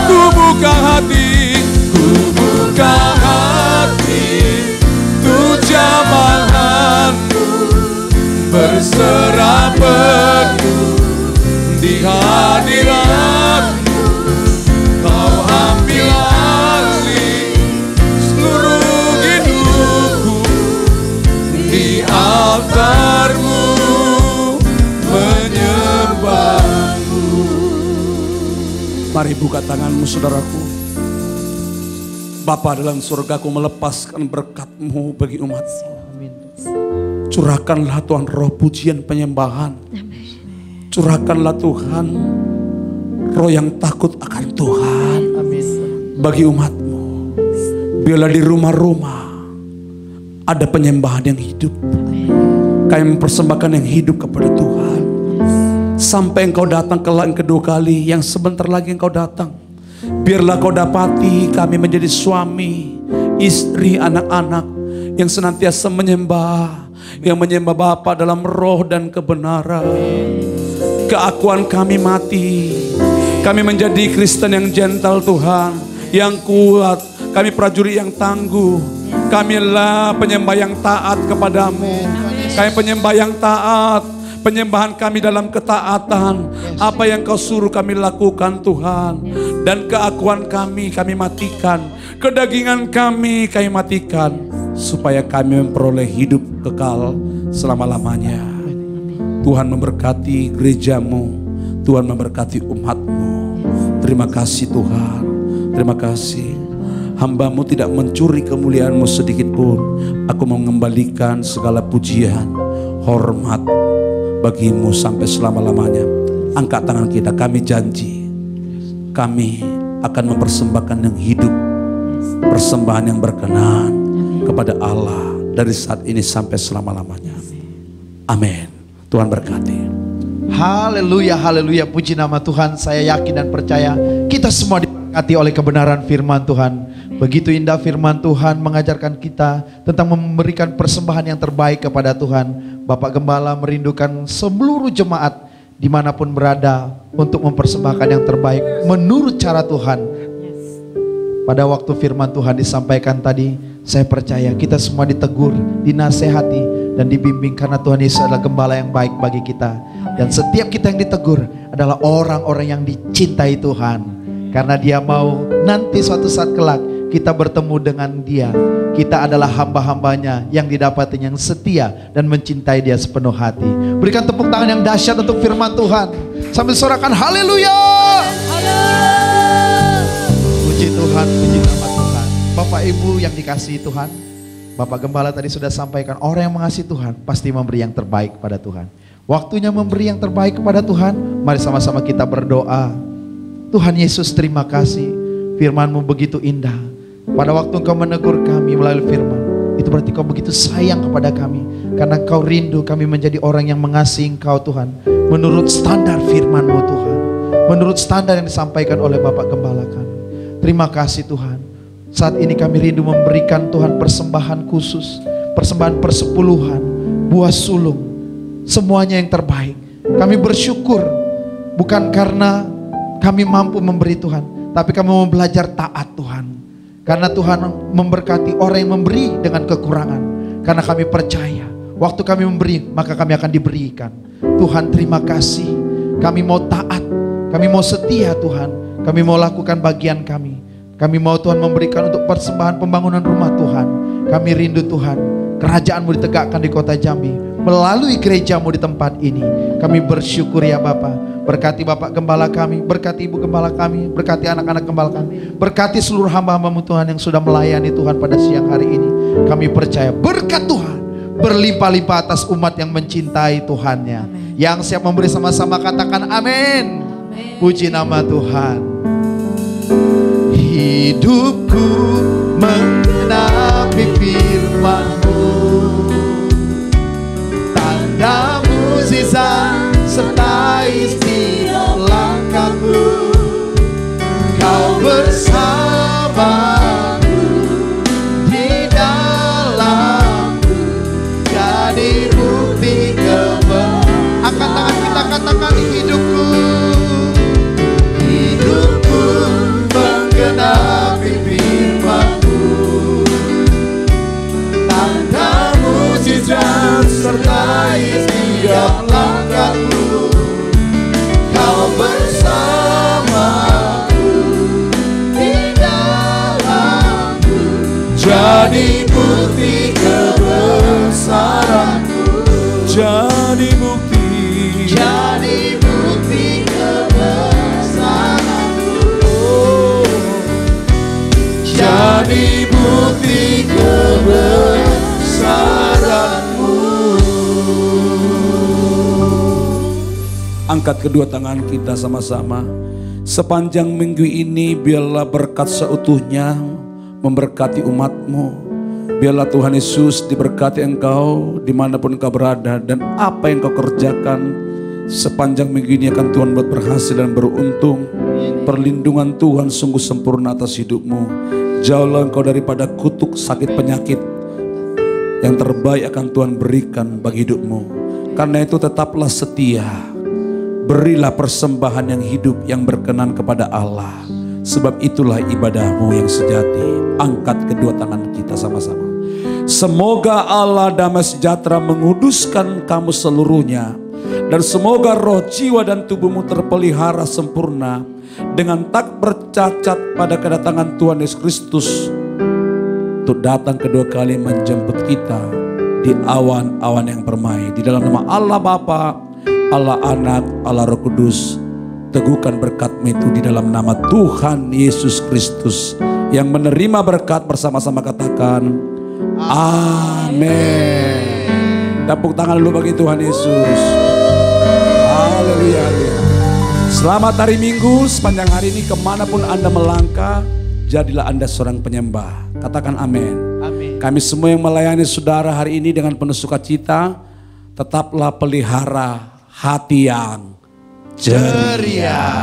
ku buka hati, ku buka hati, tu jamahan-Mu, berserah penuh di hadirat-Mu. Kau ambil alih seluruh hidupku, di altar-Mu menyembah-Mu. Mari buka tanganmu saudaraku. Bapa dalam surgaku melepaskan berkat-Mu bagi umat-Mu. Curahkanlah Tuhan roh pujian penyembahan. Curahkanlah Tuhan roh yang takut akan Tuhan bagi umat-Mu. Biarlah di rumah-rumah ada penyembahan yang hidup. Kami mempersembahkan yang hidup kepada Tuhan. Sampai Engkau datang kelak yang kedua kali, yang sebentar lagi Engkau datang. Biarlah Kau dapati kami menjadi suami, istri, anak-anak yang senantiasa menyembah, yang menyembah Bapa dalam roh dan kebenaran. Keakuan kami mati, kami menjadi Kristen yang gentle Tuhan, yang kuat. Kami prajurit yang tangguh. Kami adalah penyembah yang taat kepadamu. Kami penyembah yang taat. Penyembahan kami dalam ketaatan. Apa yang Kau suruh kami lakukan Tuhan. Dan keakuan kami matikan. Kedagingan kami matikan. Supaya kami memperoleh hidup kekal selama-lamanya. Tuhan memberkati gereja-Mu. Tuhan memberkati umat-Mu. Terima kasih Tuhan. Terima kasih. Hamba-Mu tidak mencuri kemuliaan-Mu sedikit pun. Aku mau mengembalikan segala pujian, hormat bagi-Mu sampai selama-lamanya. Angkat tangan kita, kami janji. Kami akan mempersembahkan yang hidup. Persembahan yang berkenan kepada Allah dari saat ini sampai selama-lamanya. Amin. Tuhan berkati. Haleluya, haleluya. Puji nama Tuhan. Saya yakin dan percaya kita semua diberkati oleh kebenaran firman Tuhan. Begitu indah firman Tuhan mengajarkan kita tentang memberikan persembahan yang terbaik kepada Tuhan. Bapak Gembala merindukan seluruh jemaat dimanapun berada untuk mempersembahkan yang terbaik menurut cara Tuhan. Pada waktu firman Tuhan disampaikan tadi, saya percaya kita semua ditegur, dinasehati, dan dibimbing karena Tuhan Yesus adalah gembala yang baik bagi kita. Dan setiap kita yang ditegur adalah orang-orang yang dicintai Tuhan. Karena Dia mau nanti suatu saat kelak kita bertemu dengan Dia. Kita adalah hamba-hambanya yang didapati yang setia dan mencintai Dia sepenuh hati. Berikan tepuk tangan yang dahsyat untuk firman Tuhan sambil sorakan haleluya. Puji Tuhan, puji nama Tuhan. Bapak Ibu yang dikasihi Tuhan, Bapak Gembala tadi sudah sampaikan, orang yang mengasihi Tuhan pasti memberi yang terbaik pada Tuhan. Waktunya memberi yang terbaik kepada Tuhan. Mari sama-sama kita berdoa. Tuhan Yesus, terima kasih, firman-Mu begitu indah. Pada waktu Engkau menegur kami melalui firman, itu berarti Kau begitu sayang kepada kami. Karena Kau rindu kami menjadi orang yang mengasihi Engkau Tuhan, menurut standar firman-Mu Tuhan, menurut standar yang disampaikan oleh Bapak Gembala kami. Terima kasih Tuhan. Saat ini kami rindu memberikan Tuhan persembahan khusus, persembahan persepuluhan, buah sulung, semuanya yang terbaik. Kami bersyukur bukan karena kami mampu memberi Tuhan, tapi kami mau belajar taat Tuhan. Karena Tuhan memberkati orang yang memberi dengan kekurangan. Karena kami percaya waktu kami memberi maka kami akan diberikan. Tuhan terima kasih. Kami mau taat, kami mau setia Tuhan. Kami mau lakukan bagian kami. Kami mau Tuhan memberikan untuk persembahan pembangunan rumah Tuhan. Kami rindu Tuhan, kerajaan-Mu ditegakkan di kota Jambi melalui gereja-Mu di tempat ini. Kami bersyukur ya Bapa. Berkati Bapak Gembala kami, berkati Ibu Gembala kami, berkati anak-anak Gembala kami, berkati seluruh hamba-hamba-Mu Tuhan yang sudah melayani Tuhan pada siang hari ini. Kami percaya berkat Tuhan berlimpah-limpah atas umat yang mencintai Tuhannya. Yang siap memberi sama-sama katakan amin. Puji nama Tuhan. Hidupku menggenapi firman-Mu, tanda mukjizat sertai setiap langkahku. Kau bersamaku di dalamku, jadi bukti kebenaran. Angkat tangan kita, katakan hidupku, hidupku menggenapi firman-Mu, tanda mukjizat sertai setiap langkahku. Kau bersamaku di dalamku, jadi bukti kebesaran-Mu. Jadi bukti, Jadi bukti kebesaran-Mu. Jadi bukti kebesaran-Mu. angkat kedua tangan kita sama-sama. Sepanjang minggu ini biarlah berkat seutuhnya memberkati umat-Mu. Biarlah Tuhan Yesus diberkati Engkau dimanapun Engkau berada, dan apa yang Kau kerjakan sepanjang minggu ini akan Tuhan buat berhasil dan beruntung. Perlindungan Tuhan sungguh sempurna atas hidupmu. Jauhlah Engkau daripada kutuk sakit penyakit. Yang terbaik akan Tuhan berikan bagi hidupmu. Karena itu tetaplah setia. Berilah persembahan yang hidup yang berkenan kepada Allah. Sebab itulah ibadahmu yang sejati. Angkat kedua tangan kita sama-sama. Semoga Allah damai sejahtera menguduskan kamu seluruhnya. Dan semoga roh, jiwa dan tubuhmu terpelihara sempurna. Dengan tak bercacat pada kedatangan Tuhan Yesus Kristus. Untuk datang kedua kali menjemput kita di awan-awan yang permai. Di dalam nama Allah Bapa, Allah Anak, Allah Roh Kudus. Teguhkan berkat-Mu itu di dalam nama Tuhan Yesus Kristus. Yang menerima berkat bersama-sama katakan amin. Tepuk tangan dulu bagi Tuhan Yesus. Haleluya. Selamat hari Minggu. Sepanjang hari ini kemanapun Anda melangkah, jadilah Anda seorang penyembah. Katakan amin. Amin. Kami semua yang melayani saudara hari ini dengan penuh sukacita, tetaplah pelihara hati yang ceria.